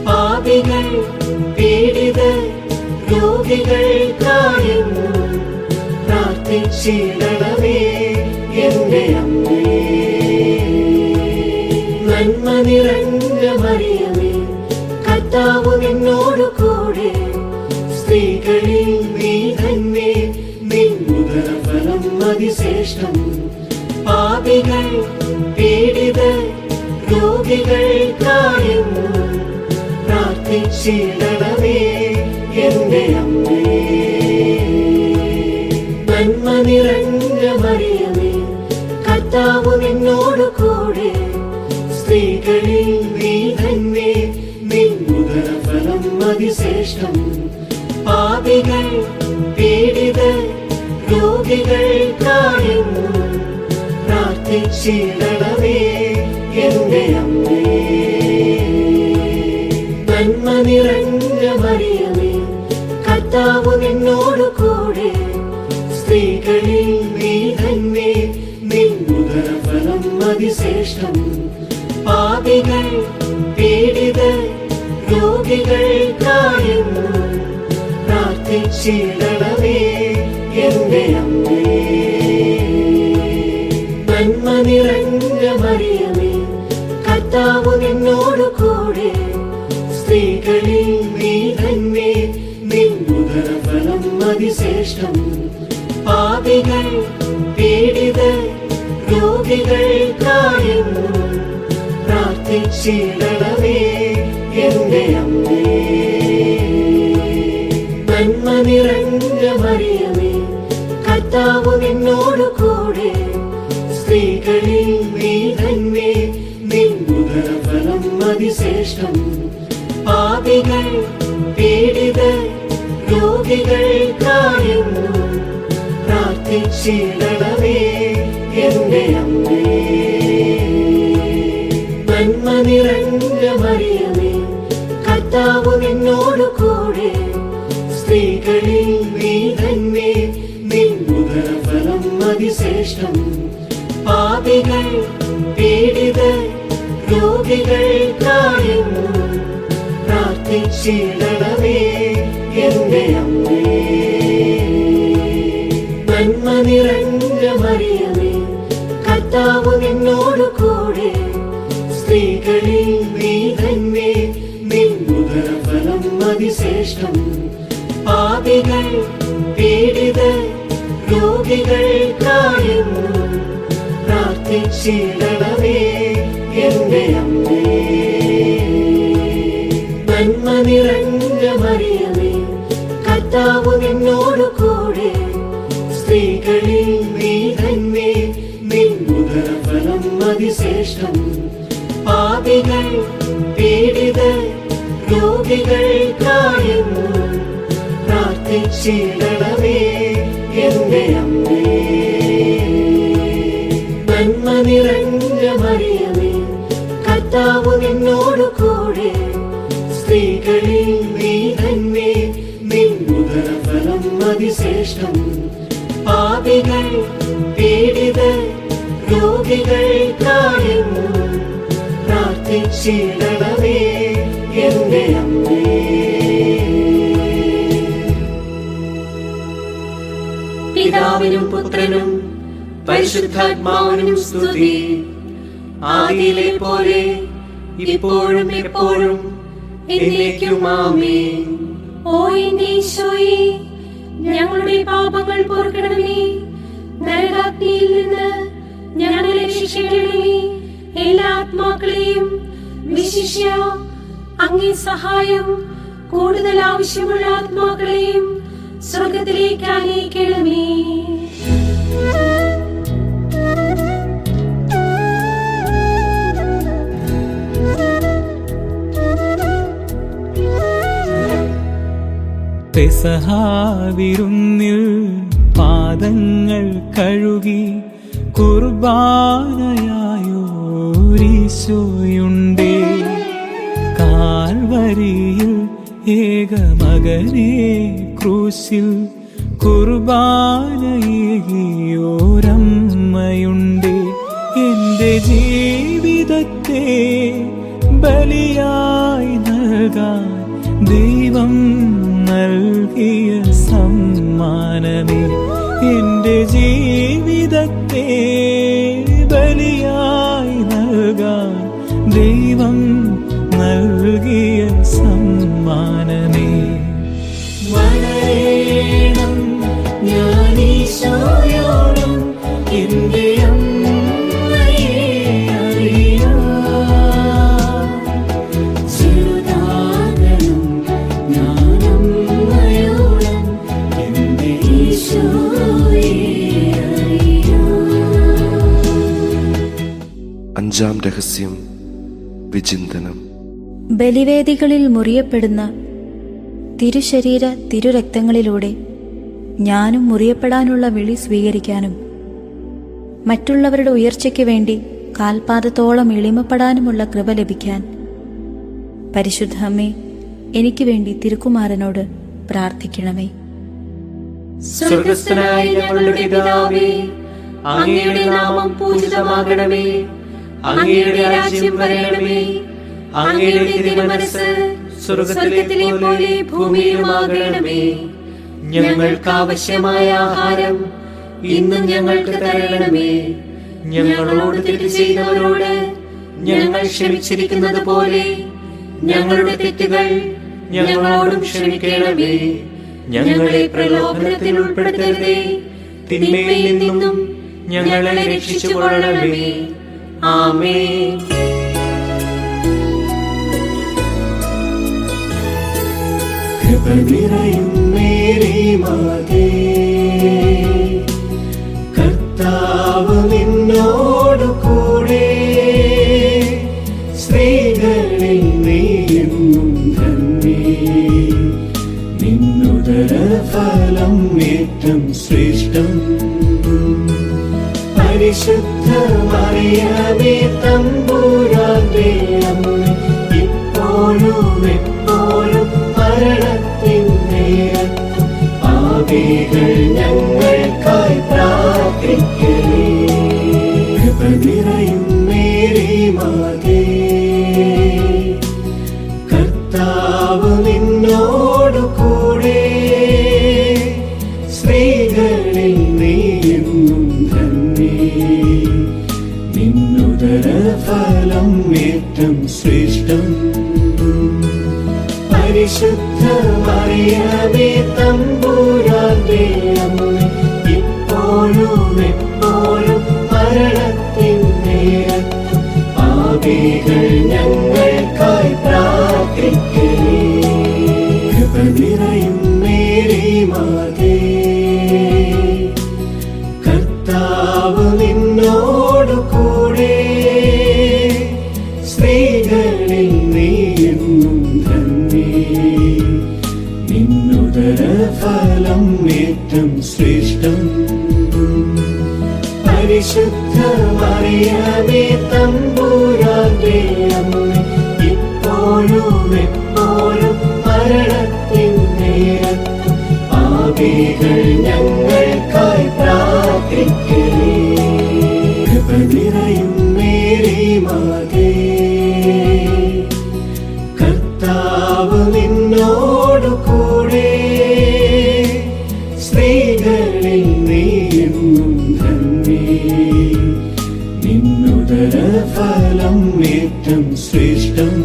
പാപികൾ പീഡിതർ രോഗികൾക്കായെന്നും പ്രാർത്ഥിച്ചിടണമേ എന്റെ അമ്മേ. നന്മ നിറഞ്ഞ മറിയമേ, കർത്താവ് നിന്നോടു കൂടെ, സ്ത്രീകളിൽ നീ തന്നെ, നിൻ ഉദരഫലം അതിശ്രേഷ്ഠം. പാപികൾ പീഡിതർ രോഗികൾക്കായെന്നും പ്രാർത്ഥിച്ചിടണമേ എന്റെ അമ്മേ. നന്മ നിറഞ്ഞ മറിയമേ, കർത്താവ് നിന്നോടു കൂടെ, സ്ത്രീകളിൽ നീ തന്നെ, നിൻ ഉദരഫലം അതിശ്രേഷ്ഠം. പാപികൾ പീഡിതർ രോഗികൾക്കായെന്നും പ്രാർത്ഥിച്ചിടണമേ എന്റെ അമ്മേ. നന്മ നിറഞ്ഞ മറിയമേ, കർത്താവ് നിന്നോടു കൂടെ, സ്ത്രീകളിൽ നീ തന്നെ, നിൻ ഉദരഫലം അതിശ്രേഷ്ഠം. പാപികൾ പീഡിതർ രോഗികൾക്കായെന്നും പ്രാർത്ഥിച്ചിടണമേ എന്റെ അമ്മേ. നന്മ നിറഞ്ഞ മറിയമേ, കർത്താവ് നിന്നോടു കൂടെ, സ്ത്രീകളിൽ നീ തന്നെ, നിൻ ഉദരഫലം അതിശ്രേഷ്ഠം. പാപികൾ പീഡിതർ രോഗികൾക്കായെന്നും പ്രാർത്ഥിച്ചിടണമേ എന്റെ അമ്മേ. നന്മ നിറഞ്ഞ മറിയമേ, കർത്താവ് നിന്നോടു കൂടെ, സ്ത്രീകളിൽ നീ തന്നെ, നിൻ ഉദരഫലം അതിശ്രേഷ്ഠം. പാപികൾ പീഡിതർ രോഗികൾക്കായെന്നും പ്രാർത്ഥിച്ചിടണമേ എന്റെ അമ്മേ. നന്മ നിറഞ്ഞ മറിയമേ, കർത്താവ് നിന്നോടു കൂടെ, സ്ത്രീകളിൽ നീ തന്നെ, നിൻ ഉദരഫലം അതിശ്രേഷ്ഠം. പാപികൾ പീഡിതർ രോഗികൾക്കായെന്നും പ്രാർത്ഥിച്ചിടണമേ എന്റെ അമ്മേ. നന്മ നിറഞ്ഞ മറിയമേ, കർത്താവ് നിന്നോടു കൂടെ, സ്ത്രീകളിൽ നീ തന്നെ, നിൻ ഉദരഫലം അതിശ്രേഷ്ഠം. പാപികൾ പീഡിതർ രോഗികൾക്കായെന്നും പ്രാർത്ഥിച്ചിടണമേ എന്റെ അമ്മേ. നന്മ നിറഞ്ഞ മറിയമേ, കർത്താവ് നിന്നോടു കൂടെ, സ്ത്രീകളിൽ നീ തന്നെ, നിൻ ഉദരഫലം അതിശ്രേഷ്ഠം. പാപികൾ പീഡിതർ രോഗികൾക്കായെന്നും പ്രാർത്ഥിച്ചിടണമേ എന്റെ അമ്മേ. നന്മ നിറഞ്ഞ മറിയമേ, കർത്താവ് നിന്നോടു കൂടെ, സ്ത്രീകളിൽ നീ തന്നെ, നിൻ ഉദരഫലം അതിശ്രേഷ്ഠം. പാപികൾ പീഡിതർ രോഗികൾക്കായെന്നും പ്രാർത്ഥിച്ചിടണമേ എന്റെ അമ്മേ. പിതാവിനും പുത്രനും പരിശുദ്ധാത്മാവിനും സ്തുതി. ആദിയിലെ പോലെ ഇപ്പോഴും എപ്പോഴും എന്നേക്കും ആമേൻ. ഓ എന്റെ ഈശോയെ, ഞങ്ങളുടെ പാപങ്ങൾ പൊറുക്കണമേ. നരകാഗ്നിയിൽ നിന്ന് ഞങ്ങളെ രക്ഷിക്കണമേ. എല്ലാ ആത്മാക്കളെയും വിശിഷ്യ അങ്ങേ സഹായം കൂടുതൽ ആവശ്യമുള്ള ആത്മാക്കളെയും സ്വർഗത്തിലേക്ക് ആനയിക്കണമേ. പെസഹാവിരുന്നിൽ പാദങ്ങൾ കഴുകി കുർബാനയായോരീശോയുണ്ടേ. കാൽവരിയിൽ ഏകമകനെ ക്രൂശിൽ കുർബാനയേകിയോരമ്മയുണ്ടേ. എന്റെ ജീവിതത്തെ ബലിയായി നൽകാൻ ദൈവം നൽകിയ സമ്മാനമേ. എന്റെ ജീവിതത്തെ ബലിയായി നൽകാൻ ദൈവം നൽകിയ സമ്മാനമേ. വളരണം ഞാനീശോയോളം എന്റെ അമ്മയെ അറിയാം. ചെറുതാകണം ഞാനമ്മയോളം എന്റെ ഈശോയെ അറിയാം. അഞ്ചാം രഹസ്യം വിചിന്തനം. ബലിവേദികളിൽ മുറിയപ്പെടുന്ന തിരുശരീര തിരുരക്തങ്ങളിലൂടെ ഞാനും മുറിയപ്പെടാനുള്ള വിളി സ്വീകരിക്കാനും മറ്റുള്ളവരുടെ ഉയർച്ചയ്ക്ക് വേണ്ടി കാൽപാദത്തോളം എളിമപ്പെടാനുമുള്ള കൃപ ലഭിക്കാൻ പരിശുദ്ധ അമ്മേ, എനിക്ക് വേണ്ടി തിരുക്കുമാരനോട് പ്രാർത്ഥിക്കണമേ. സ്വർഗസ്ഥനായ ഞങ്ങളുടെ പിതാവേ, അങ്ങയുടെ നാമം പൂജിതമാകണമേ. അങ്ങയുടെ രാജ്യം വരണമേ. അങ്ങയുടെ തിരുമനസ്സ് സ്വർഗ്ഗത്തിലെ പോലെ ഭൂമിയിലുമാകണമേ. ഞങ്ങൾക്ക് ആവശ്യമായ ആഹാരം ഇന്നും ഞങ്ങൾക്ക് തരണമേ. ഞങ്ങളോട് തെറ്റ് ചെയ്തവരോട് ഞങ്ങൾ ക്ഷമിച്ചിരിക്കുന്നത് പോലെ ഞങ്ങളുടെ തെറ്റുകൾ ഞങ്ങളോടും ക്ഷമിക്കണമേ. ഞങ്ങളെ പ്രലോഭനത്തിൽ ഉൾപ്പെടുത്തരുതേ, തിന്മയിൽ നിന്നും ഞങ്ങളെ രക്ഷിച്ചുകൊള്ളണമേ. ആമേൻ. കൃപ നിറയും മേരി മാതേ, കർത്താവ് നിന്നോടു കൂടെ. സ്ത്രീകളിൽ നീയെന്നും ധന്യേ, നിന്നുദര ഫലം ഏറ്റവും ശ്രേഷ്ഠം. പരിശുദ്ധ മറിയമേ തമ്പുരാന്റെ അമ്മേ, ഇപ്പോഴും എപ്പോഴും മരണത്തിൻ നേരത്തും പാപികൾ ഞങ്ങൾക്കായി പ്രാർത്ഥിക്കണേ. കൃപ നിറയും മേരി മാതേ, കർത്താവ് നിന്നോടു കൂടെ. സ്ത്രീകളിൽ നീയെന്നും ധന്യേ, നിന്നുദര ഫലം ഏറ്റവും ശ്രേഷ്ഠം. പരിശുദ്ധ മറിയമേ തമ്പുരാന്റെ അമ്മേ, ഇപ്പോഴും എപ്പോഴും മരണത്തിൻ നേരത്തും പാപികൾ ഞങ്ങൾക്കായി പ്രാർത്ഥിക്കണേ. കൃപ നിറയും മേരി മാതേ, കർത്താവ് നിന്നോടു കൂടെ. സ്ത്രീകളിൽ നീയെന്നും ധന്യേ, നിന്നുദര ഫലം ഏറ്റവും ശ്രേഷ്ഠം. പരിശുദ്ധ മറിയമേ തമ്പുരാന്റെ അമ്മേ, ഇപ്പോഴും എപ്പോഴും മരണത്തിൻ നേരത്തും പാപികൾ ഞങ്ങൾക്കായി പ്രാർത്ഥിക്കണേ. കൃപ നിറയും മേരി മാതേ, കർത്താവ് നിന്നോടു കൂടെ. സ്ത്രീകളിൽ നീയെന്നും ധന്യേ, നിന്നുദര ഫലം ഏറ്റവും ശ്രേഷ്ഠം.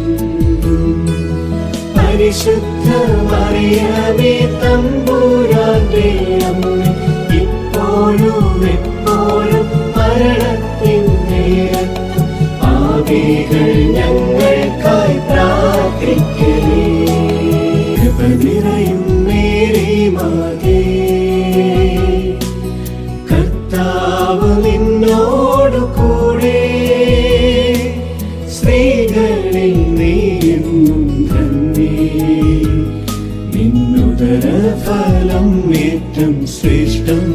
പരിശുദ്ധ മറിയമേ തമ്പുരാന്റെ അമ്മേ, ഇപ്പോഴും എപ്പോഴും മരണത്തിൻ നേരത്തും പാപികൾ ഞങ്ങൾക്കായി പ്രാർത്ഥിക്കണേ. കൃപ നിറയും മേരി മാതേ, കർത്താവ് നിന്നോടു കൂടെ. സ്ത്രീകളിൽ നീയെന്നും ധന്യേ, നിന്നുദര ഫലം ഏറ്റവും ശ്രേഷ്ഠം.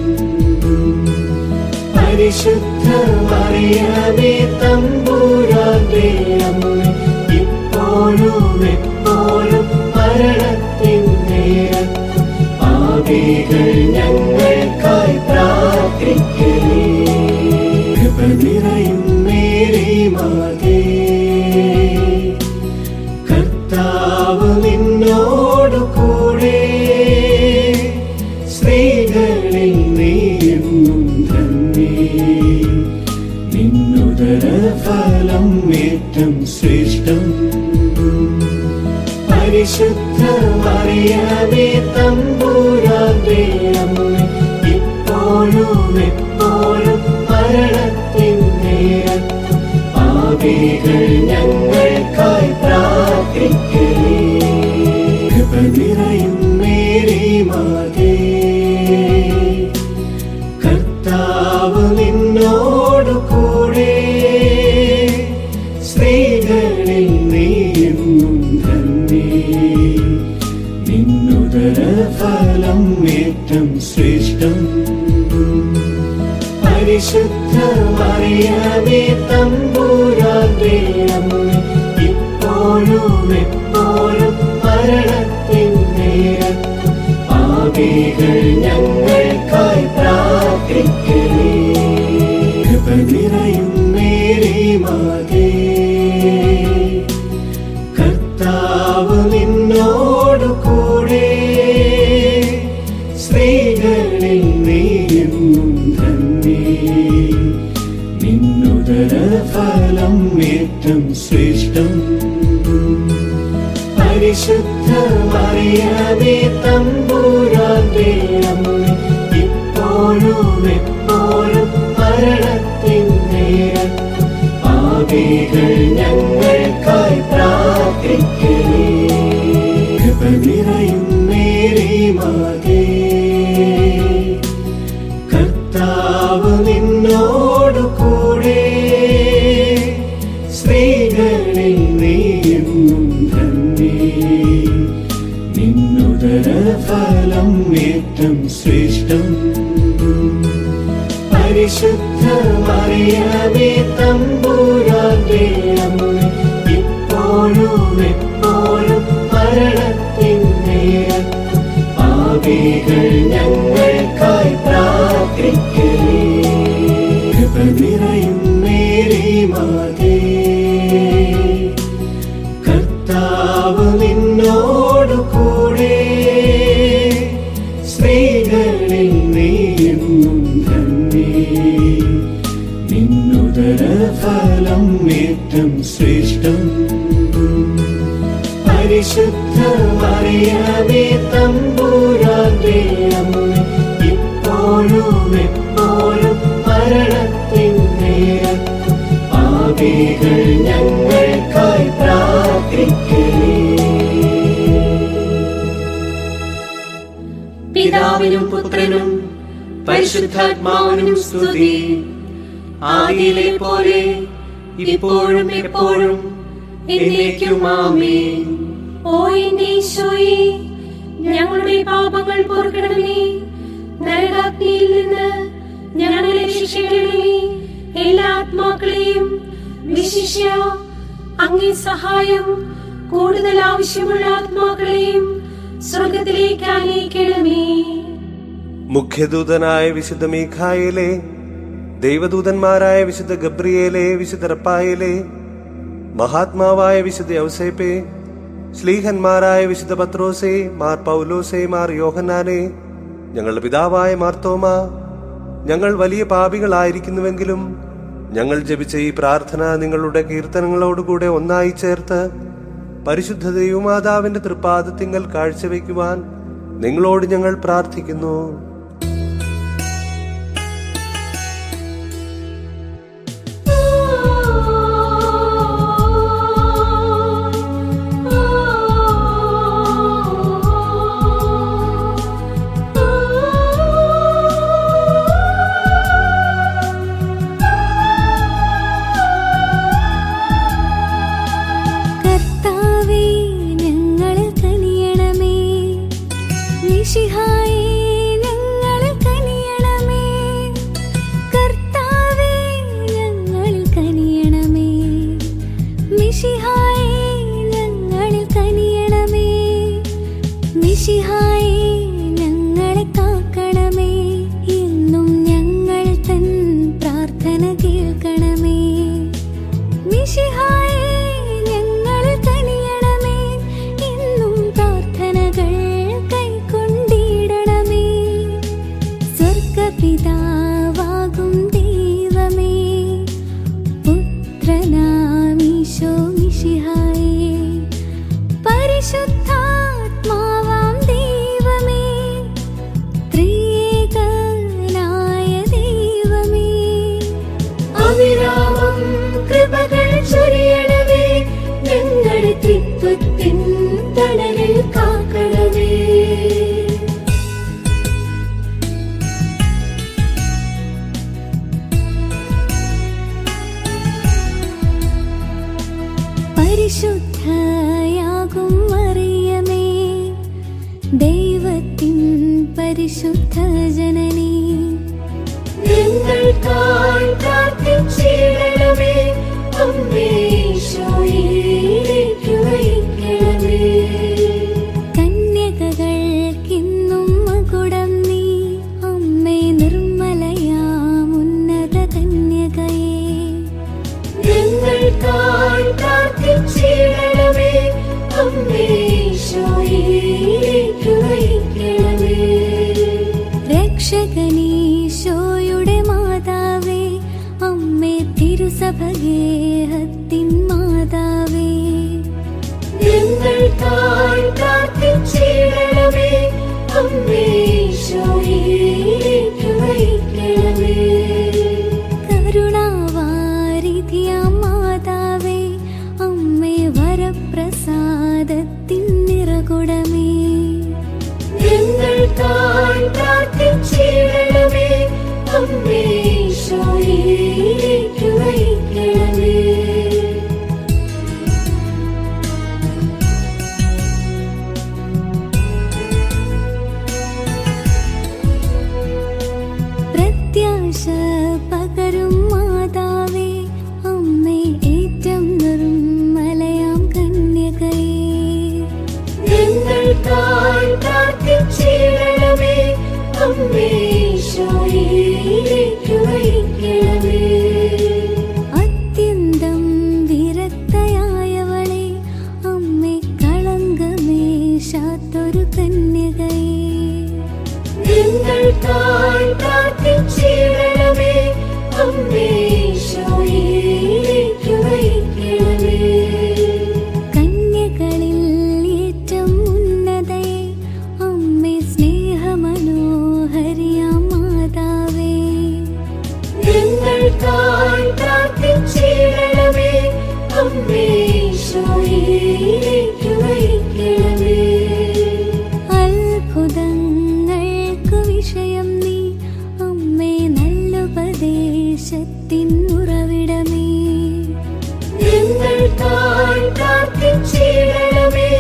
പരിശുദ്ധ മറിയമേ തമ്പുരാന്റെ അമ്മേ, ഇപ്പോഴും എപ്പോഴും മരണത്തിൻ നേരത്തും പാപികൾ ഞങ്ങൾക്കായി പ്രാർത്ഥിക്കണേ. കൃപ നിറയും മേരി മാതേ, കർത്താവ് നിന്നോടു കൂടെ. സ്ത്രീകളിൽ നീയെന്നും ധന്യേ, നിന്നുദര ഫലം ഏറ്റവും ശ്രേഷ്ഠം. പരിശുദ്ധ മറിയമേ തമ്പുരാന്റെ അമ്മേ, ഇപ്പോഴും എപ്പോഴും മരണത്തിൻ നേരത്തും പാപികൾ ഞങ്ങൾക്കായി പ്രാർത്ഥിക്കണേ. കൃപ നിറയും മേരി മാതേ, കർത്താവ് നിന്നോടു കൂടെ. സ്ത്രീകളിൽ നീയെന്നും ധന്യേ, നിന്നുദര ഫലം ഏറ്റവും ശ്രേഷ്ഠം. പരിശുദ്ധ മറിയമേ തമ്പുരാന്റെ അമ്മേ, ഇപ്പോഴും എപ്പോഴും മരണത്തിൻ നേരത്തും പാപികൾ ഞങ്ങൾക്കായി പ്രാർത്ഥിക്കണേ. കൃപ നിറയും മേരി മാതേ, ഫലം ഏറ്റം ശ്രേഷ്ഠം. പരിശുദ്ധ മറിയമേ തമ്പുരാന്റെ അമ്മേ, ഇപ്പോഴും എപ്പോഴും മരണത്തിൻ നേരത്തും പാപികൾ ഞങ്ങൾക്കായി പ്രാർത്ഥിക്കണേ. കൃപ നിറയും മേരി മാതേ, കർത്താവ് നിന്നോടു കൂടെ, സ്ത്രീകളിൽ നീയെന്നും ധന്യേ. നിന്നുദര ഫലം ഏറ്റം ശ്രേഷ്ഠം. പരിശുദ്ധ മറിയമേ തമ്പുരാന്റെ അമ്മേ, ഇപ്പോഴും എപ്പോഴും മരണത്തിൻ നേരത്തും പാപികൾ ഞങ്ങൾക്കായി പ്രാർത്ഥിക്കണേ. കൃപ നിറയും മേരി മാതേ, കർത്താവ് നിന്നോടു കൂടെ, സ്ത്രീകളിൽ നീയെന്നും ധന്യേ. നിന്നുദര ഫലം ഏറ്റം ശ്രേഷ്ഠം. പരിശുദ്ധ മറിയമേ തമ്പുരാന്റെ അമ്മേ, ഇപ്പോഴും എപ്പോഴും മരണത്തിൻ നേരത്തും പാപികൾ ഞങ്ങൾക്കായി പ്രാർത്ഥിക്കണേ. പിതാവിനും പുത്രനും പരിശുദ്ധാത്മാവിനും സ്തുതി. ആദിയിലെ പോലെ ഇപ്പോഴും എപ്പോഴും എന്നേക്കും ആമേൻ. ഓ എന്റെ ഈശോയെ, ഞങ്ങളുടെ പാപങ്ങൾ പൊറുക്കണമേ. നരകാഗ്നിയിൽ നിന്ന് ഞങ്ങളെ രക്ഷിക്കണമേ. എല്ലാ ആത്മാക്കളെയും വിശിഷ്യ അങ്ങേ സഹായം കൂടുതൽ ആവശ്യമുള്ള ആത്മാക്കളെയും സ്വർഗത്തിലേക്ക് ആനയിക്കണമേ. മുഖ്യദൂതനായ വിശുദ്ധ മീഖായേലേ, ദൈവദൂതന്മാരായ വിശുദ്ധ ഗബ്രിയേലേ, വിശുദ്ധ റപ്പായേലേ, മഹാത്മാവായ വിശുദ്ധ യൗസേപ്പേ, ശ്ലീഹന്മാരായ വിശുദ്ധ പത്രോസേ, മാർ പൗലോസേ, മാർ യോഹന്നാനേ, ഞങ്ങളുടെ പിതാവായ മാർത്തോമ, ഞങ്ങൾ വലിയ പാപികളായിരിക്കുന്നുവെങ്കിലും ഞങ്ങൾ ജപിച്ച ഈ പ്രാർത്ഥന നിങ്ങളുടെ കീർത്തനങ്ങളോടുകൂടെ ഒന്നായി ചേർത്ത് പരിശുദ്ധ ദൈവമാതാവിന്റെ തൃപ്പാദത്തിങ്കൽ കാഴ്ചവെക്കുവാൻ നിങ്ങളോട് ഞങ്ങൾ പ്രാർത്ഥിക്കുന്നു. പരിശുദ്ധയാകും മറിയമേ, ദൈവത്തിൻ പരിശുദ്ധ ജനനി, ഞങ്ങൾക്കായി പ്രാർത്ഥിച്ചിടണമേ. അമ്മേ ഈശോയിലേക്ക് നയിക്കണമേ. കന്യകകൾക്കിന്നും മകുടം നീ, അമ്മേ നിർമ്മലയാം ഉന്നത കന്യകയേ, ഞങ്ങൾക്കായി പ്രാർത്ഥിച്ചിടണമേ. അമ്മേ ഈശോയിലേക്ക് നയിക്കണമേ. രക്ഷകനീശോയുടെ മാതാവേ, അമ്മേ തിരുസ തിരുസഭഗേഹത്തിൻ മാതാവേ, ഞങ്ങൾക്കായി പ്രാർത്ഥിച്ചിടണമേ. അമ്മേ ഈശോയിലേക്ക് നയിക്കണമേ. കരുണാവാരിധിയാം മാതാവേ, അമ്മേ വരപ്രസാദത്തിൻ നിറകുടമേ, ഞങ്ങൾക്കായി പ്രാർത്ഥിച്ചിടണമേ. അമ്മേ ഈശോയിലേക്ക് നയിക്കണമേ. പ്രത്യാശ പകരും മാതാവേ, അമ്മേ ഏറ്റം നിർമ്മലയാം കന്യകയേ, ഞങ്ങൾക്കായി പ്രാർത്ഥിച്ചിടണമേ. അമ്മേ ഈശോയിലേക്ക് നയിക്കണമേ. അത്യന്തം വിരക്തയായവളെ, അമ്മേ കളങ്കമേശാത്തൊരു കന്യകയേ, ഞങ്ങൾക്കായി പ്രാർത്ഥിച്ചിടണമേ. അമ്മേ ഈശോയിലേക്ക് നയിക്കണമേ. കന്യകളിൽ ഏറ്റം ഉന്നതയെ, അമ്മേ സ്നേഹമനോഹരിയാം മാതാവേ, ഞങ്ങൾക്കായി പ്രാർത്ഥിച്ചിടണമേ. അമ്മേ ഈശോയിലേക്ക് നയിക്കണമേ. അത്ഭുതങ്ങൾക്കു വിഷയം നീ, അമ്മേ നല്ലുപദേശത്തിൻ ഉറവിടമേ, ഞങ്ങൾക്കായി പ്രാർത്ഥിച്ചിടണമേ.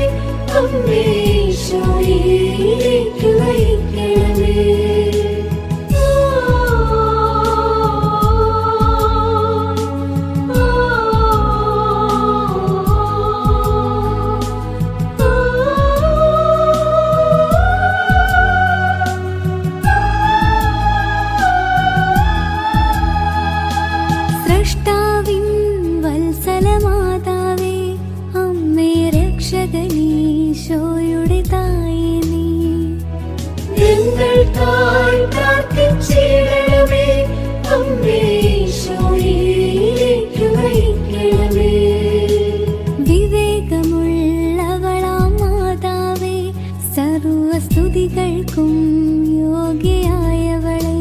അമ്മേ ഈശോയിലേക്ക് നയിക്കണമേ. സ്രഷ്ടാവിൻ വത്സലമാതാവേ, അമ്മേ രക്ഷകനീശോയുടെ തായേ നീ, ഞങ്ങൾക്കായി പ്രാർത്ഥിച്ചിടണമേ. അമ്മേ ഈശോയിലേക്ക് നയിക്കണമേ. വിവേകമുള്ളവളാം മാതാവേ, സർവസ്തുതികൾക്കും യോഗ്യയായവളെ,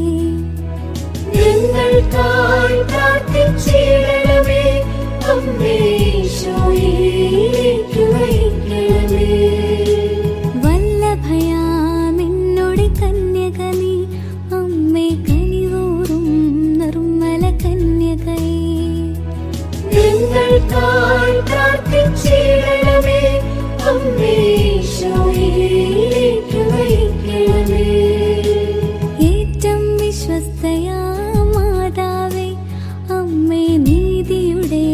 ഞങ്ങൾക്കായി പ്രാർത്ഥിച്ചിടണമേ. അമ്മേ ഈശോയിലേക്ക് നയിക്കണമേ. വല്ലഭയാമെന്നോട് കന്യക നീ, അമ്മേ കനിവൂറും നിർമ്മല കന്യകയേ, ഞങ്ങൾക്കായി പ്രാർത്ഥിച്ചിടണമേ. അമ്മേ ഈശോയിലേക്ക് നയിക്കണമേ. ഏറ്റം വിശ്വസ്തയാ മാതാവേ, അമ്മേ നീതിയുടെ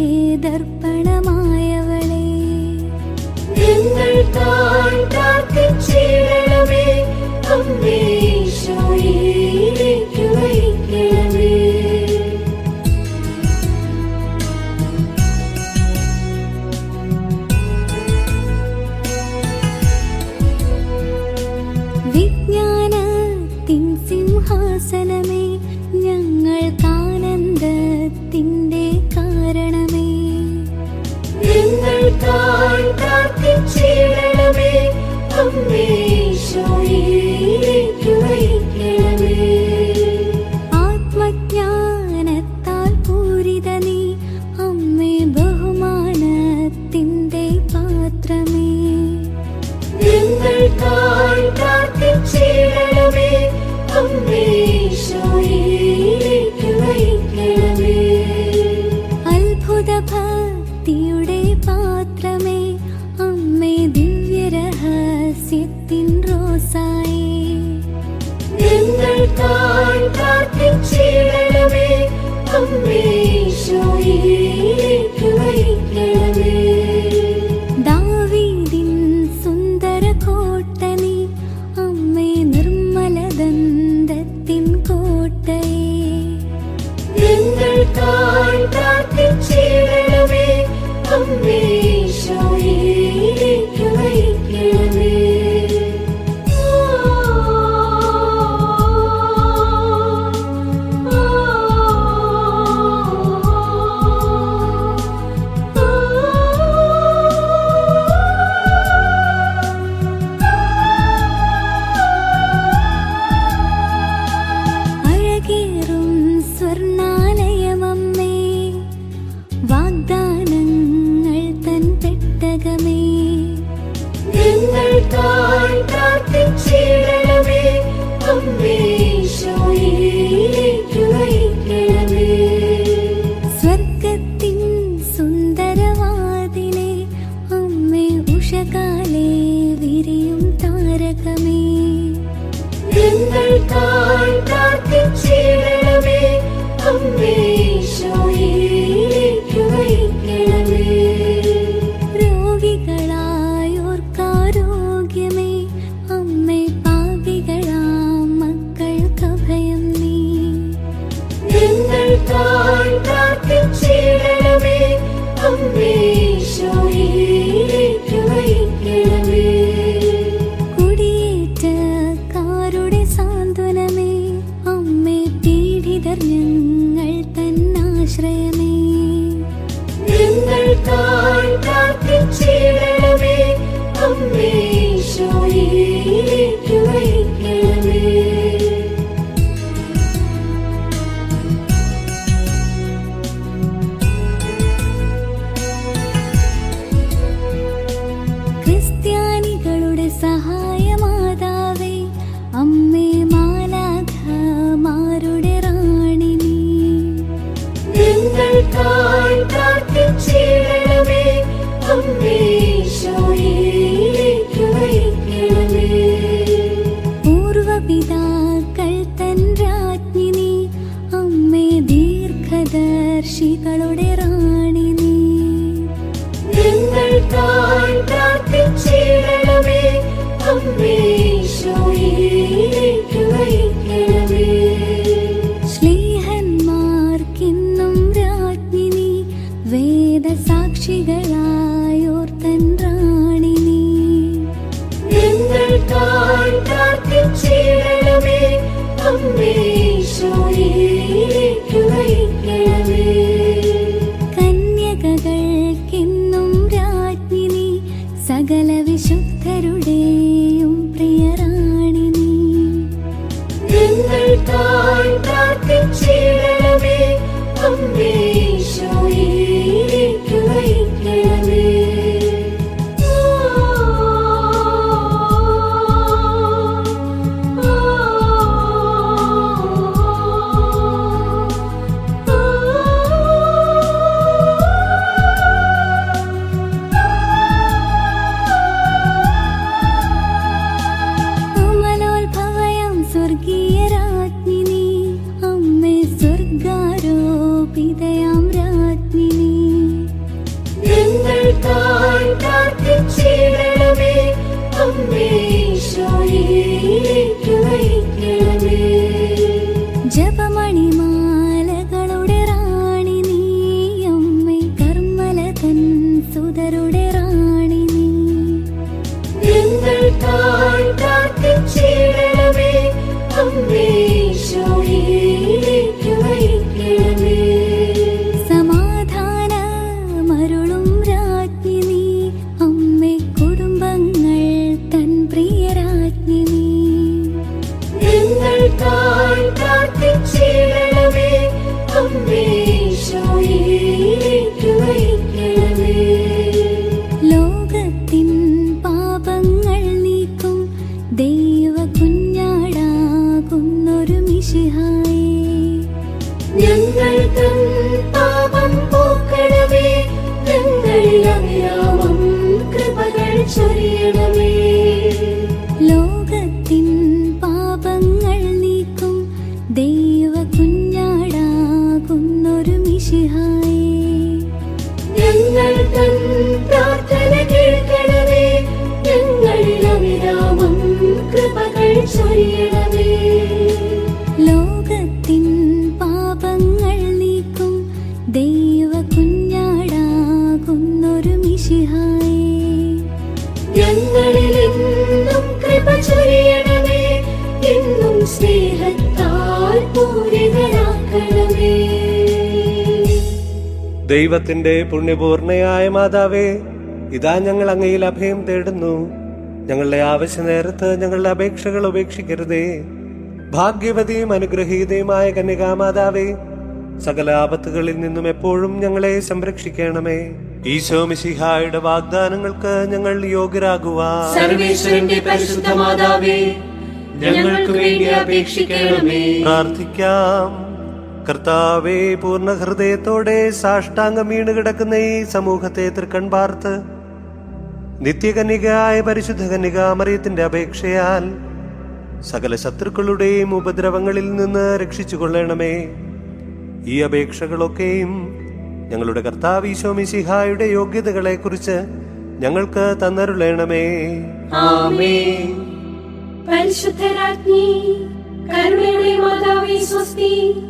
ദർപ്പണമായവളെ, ഞങ്ങൾക്കായി പ്രാർത്ഥിച്ചിടണമേ. അമ്മേ ഈശോയിലേക്ക് നയിക്കണമേ. വിജ്ഞാനത്തിൻ സിംഹാസനമേ, ഞങ്ങൾക്കാനന്ദത്തിൻ്റെ കാരണമേ, ഞങ്ങൾക്കായി പ്രാർത്ഥിച്ചിടണമേ. അമ്മേ ഈശോയിലേക്ക് നയിക്കണമേ. ആത്മജ്ഞാനത്താൽ പൂരിത നീ, അമ്മേ ബഹുമാനത്തിൻ്റെ പാത്രമേ, ഞങ്ങൾക്കായി പ്രാർത്ഥിച്ചിടണമേ. അമ്മേ ഈശോയിലേക്ക് നയിക്കണമേ. അത്ഭുത ഭക്തിയുടെ പാത്രമേ, അമ്മേ ദിവ്യരഹസ്യത്തിൻ റോസായേ, ഞങ്ങൾക്കായി പ്രാർത്ഥിച്ചിടണമേ. അമ്മേ ഈശോയിലേക്ക് നയിക്കണമേ. ദാവീദിൻ സുന്ദര കോട്ടനീ, അമ്മേ നിർമ്മലദന്തത്തിൻ കോട്ടയേ, ഞങ്ങൾക്കായി പ്രാർത്ഥിച്ചിടണമേ. അമ്മേ ഈശോയിലേക്ക് നയിക്കണമേ. പ്രാർത്ഥിച്ചിടണമേ അമ്മേ ഈശോയിലേക്ക് നയിക്കണമേ. സ്വർഗത്തിൻ സുന്ദരവാതിലെ അമ്മേ ഉഷകാലേ വിരിയും താരകമേ ഞങ്ങൾക്കായി പ്രാർത്ഥിച്ചിടണമേ അമ്മേ ഈശോയിലേക്ക് നയിക്കണമേ. രോഗികളായോർക്കാരോഗ്യമേ അമ്മേ പാപികളാം മക്കൾക്കഭയം നീ ഞങ്ങൾക്കായി പ്രാർത്ഥിച്ചിടണമേ അമ്മേ ഈശോയിലേക്ക് നയിക്കണമേ. കുടിയേറ്റക്കാരുടെ സാന്ത്വനമേ അമ്മേ പീഡിതർ ഞങ്ങൾ തന്നാശ്രയമേ ഞങ്ങൾക്കായി പ്രാർത്ഥിച്ചിടണമേ അമ്മേ ഈശോയിലേക്ക് നയിക്കണമേ. ക്രിസ്ത്യാനികളുടെ സഹായമാതാവേ അമ്മേ മാലാഖമാരുടെ റാണി നീ ഞങ്ങൾക്കായി പ്രാർത്ഥിച്ചിടണമേ അമ്മേ ഈശോയിലേക്ക് നയിക്കണമേ. പൂർവപിതാക്കൾ തൻ രാജ്ഞി നീ അമ്മേ ദീർഘദർശികളുടെ റാണി നീ ഞങ്ങൾക്കായി പ്രാർത്ഥിച്ചിടണമേ അമ്മേ ഈശോയിലേക്ക് നയിക്കണമേ. ശ്ലീഹന്മാർക്കിന്നും രാജ്ഞി നീ വേദസാക്ഷികളായോർത്തൻ റാണി നീ ഞങ്ങൾക്കായി പ്രാർത്ഥിച്ചിടണമേ അമ്മേ ഈശോയിലേക്ക് നയിക്കണമേ. കന്യകകൾക്കിന്നും രാജ്ഞി നീ സകല വിശുദ്ധരുടെയും പ്രിയറാണി നീ ഞങ്ങൾക്കായി പ്രാർത്ഥിച്ചിടണമേ അമ്മേ ഈശോയിലേക്ക് നയിക്കണമേ. അമലോത്ഭവയം സ്വർഗീയ രാജ്ഞി നീ അമ്മേ സ്വർഗാരോപിതയാം രാജ്ഞി നീ ഞങ്ങൾക്കായി പ്രാർത്ഥിച്ചിടണമേ അമ്മേ ഈശോയിലേക്ക് നയിക്കണമേ. ജപമണിമാലകളുടെ റാണി നീ അമ്മേ കർമ്മലതൻ സുതരുടെ റാണി നീ ഞങ്ങൾക്കായി പ്രാർത്ഥിച്ചിടണമേ അമ്മേ ഈശോയിലേക്ക് നയിക്കണമേ. സമാധാനമരുളും രാജ്ഞി നീ അമ്മേ കുടുംബങ്ങൾ തൻ പ്രിയ രാജ്ഞി നീ ഞങ്ങൾക്കായി പ്രാർത്ഥിച്ചിടണമേ അമ്മേ ഈശോയിലേക്ക് നയിക്കണമേ. ലോകത്തിൻ പാപങ്ങൾ നീക്കും ദൈവ കുഞ്ഞാടാകുന്നൊരു മിശിഹായേ ഞങ്ങൾ തൻ പാപം പോക്കണമേ ഞങ്ങളിൽ അവിരാമം കൃപകൾ ചൊരിയണമേ. ലോകത്തിൻ പാപങ്ങൾ നീക്കും ദൈവ കുഞ്ഞാടാകുന്നൊരു മിശിഹായേ ഞങ്ങൾ തൻ പ്രാർത്ഥന കേൾക്കണമേ ഞങ്ങളിൽ അവിരാമം കൃപകൾ ചൊരിയണമേ. ലോകത്തിൻ പാപങ്ങൾ നീക്കും ദൈവ കുഞ്ഞാടാകുന്നൊരു മിശിഹായേ ഞങ്ങളിൽ എന്നും കൃപ ചൊരിയണമേ എന്നും സ്നേഹത്താൽ പൂരിതരാക്കണമേ. ദൈവത്തിന്റെ പുണ്യപൂർണയായ മാതാവേ, ഇതാ ഞങ്ങൾ അങ്ങയിൽ അഭയം തേടുന്നു. ഞങ്ങളുടെ ആവശ്യ നേരത്ത് ഞങ്ങളുടെ അപേക്ഷകൾ ഉപേക്ഷിക്കരുതേ. ഭാഗ്യവതിയും അനുഗ്രഹീതയുമായ കന്യകാമാതാവേ, സകല ആപത്തുകളിൽ നിന്നും എപ്പോഴും ഞങ്ങളെ സംരക്ഷിക്കണമേ. ഈശോ മിശിഹായുടെ വാഗ്ദാനങ്ങൾക്ക് ഞങ്ങൾ യോഗ്യരാകുവാൻ സർവേശ്വരന്റെ പരിശുദ്ധ മാതാവേ, ഞങ്ങൾക്ക് വേണ്ടി അപേക്ഷിക്കണമേ. പ്രാർത്ഥിക്കാം. കർത്താവേ, പൂർണ്ണ ഹൃദയത്തോടെ സാഷ്ടാംഗം വീണ് കിടക്കുന്ന ഈ സമൂഹത്തെ തൃക്കൺ പാർത്ത് നിത്യകന്യകയായ പരിശുദ്ധ കന്യകാമറിയത്തിന്റെ അപേക്ഷയാൽ സകല ശത്രുക്കളുടെയും ഉപദ്രവങ്ങളിൽ നിന്ന് രക്ഷിച്ചുകൊള്ളണമേ. ഈ അപേക്ഷകളൊക്കെയും ഞങ്ങളുടെ കർത്താവ് ഈശോ മിശിഹായുടെ യോഗ്യതകളെ കുറിച്ച് ഞങ്ങൾക്ക് തന്നരുളണമേ. ആമേൻ. പരിശുദ്ധരാജ്ഞി, കരുണയുടെ മാതാവേ സ്വസ്തി.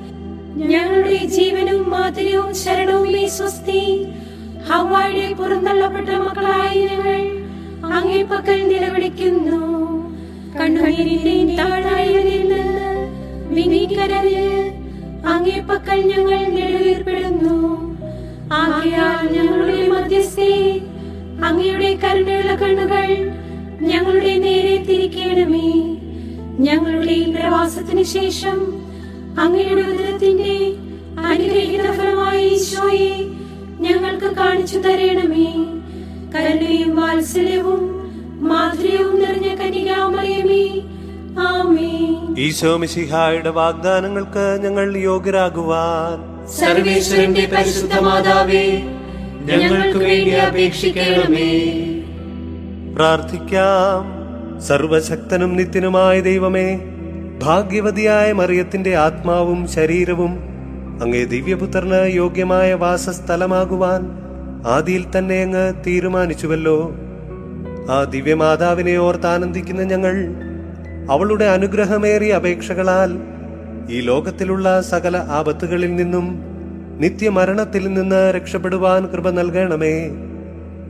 ഞങ്ങളുടെ ജീവനും മാധുര്യവും ശരണവുമേ സ്വസ്തി. ഹവ്വായുടെ പുറന്തള്ളപ്പെട്ട മക്കളായ ഞങ്ങൾ അങ്ങേ പക്കൽ നിലവിളിക്കുന്നു. കണ്ണുനീരിന്റെയും താഴ്വരയിൽ നിന്ന് വിനീകരന് അങ്ങേ പക്കൽ ഞങ്ങൾ നെടുവീർപ്പെടുന്നു. ആകയാൽ ഞങ്ങളുടെ മധ്യസ്ഥേ, അങ്ങയുടെ കരുണയുള്ള കണ്ണുകൾ ഞങ്ങളുടെ നേരെ തിരിക്കണമേ. ഞങ്ങളുടെ ഈ പ്രവാസത്തിന് ശേഷം അങ്ങയുടെ ഉദരത്തിന്റെ അനുഗ്രഹീത ഫലമായ ഈശോയെ ഞങ്ങൾക്ക് കാണിച്ചു തരണമേ. കരുണയും വാത്സല്യവും മാധുര്യവും നിറഞ്ഞ കന്യകാമറിയമേ, ആമേൻ. ഈശോ മിശിഹായുടെ വാഗ്ദാനങ്ങൾക്ക് ഞങ്ങൾ യോഗ്യരാകുവാൻ സർവേശ്വരന്റെ പരിശുദ്ധ മാതാവേ, ഞങ്ങൾക്ക് വേണ്ടി അപേക്ഷിക്കണമേ. പ്രാർത്ഥിക്കാം. സർവശക്തനും നിത്യനുമായ ദൈവമേ, ഭാഗ്യവതിയായ മറിയത്തിന്റെ ആത്മാവും ശരീരവും അങ്ങേ ദിവ്യപുത്രന് യോഗ്യമായ വാസസ്ഥലമാകുവാൻ ആദിയിൽ തന്നെ അങ്ങ് തീരുമാനിച്ചുവല്ലോ. ആ ദിവ്യമാതാവിനെ ഓർത്താനന്ദിക്കുന്ന ഞങ്ങൾ അവളുടെ അനുഗ്രഹമേറിയ അപേക്ഷകളാൽ ഈ ലോകത്തിലുള്ള സകല ആപത്തുകളിൽ നിന്നും നിത്യമരണത്തിൽ നിന്ന് രക്ഷപ്പെടുവാൻ കൃപ നൽകണമേ.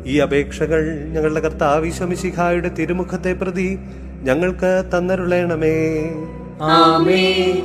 ഈ അപേക്ഷകൾ ഞങ്ങളുടെ കർത്താവ് ഈശോ മിശിഹായുടെ തിരുമുഖത്തെ പ്രതി ഞങ്ങൾക്ക് തന്നരുളണമേ. ആമേൻ.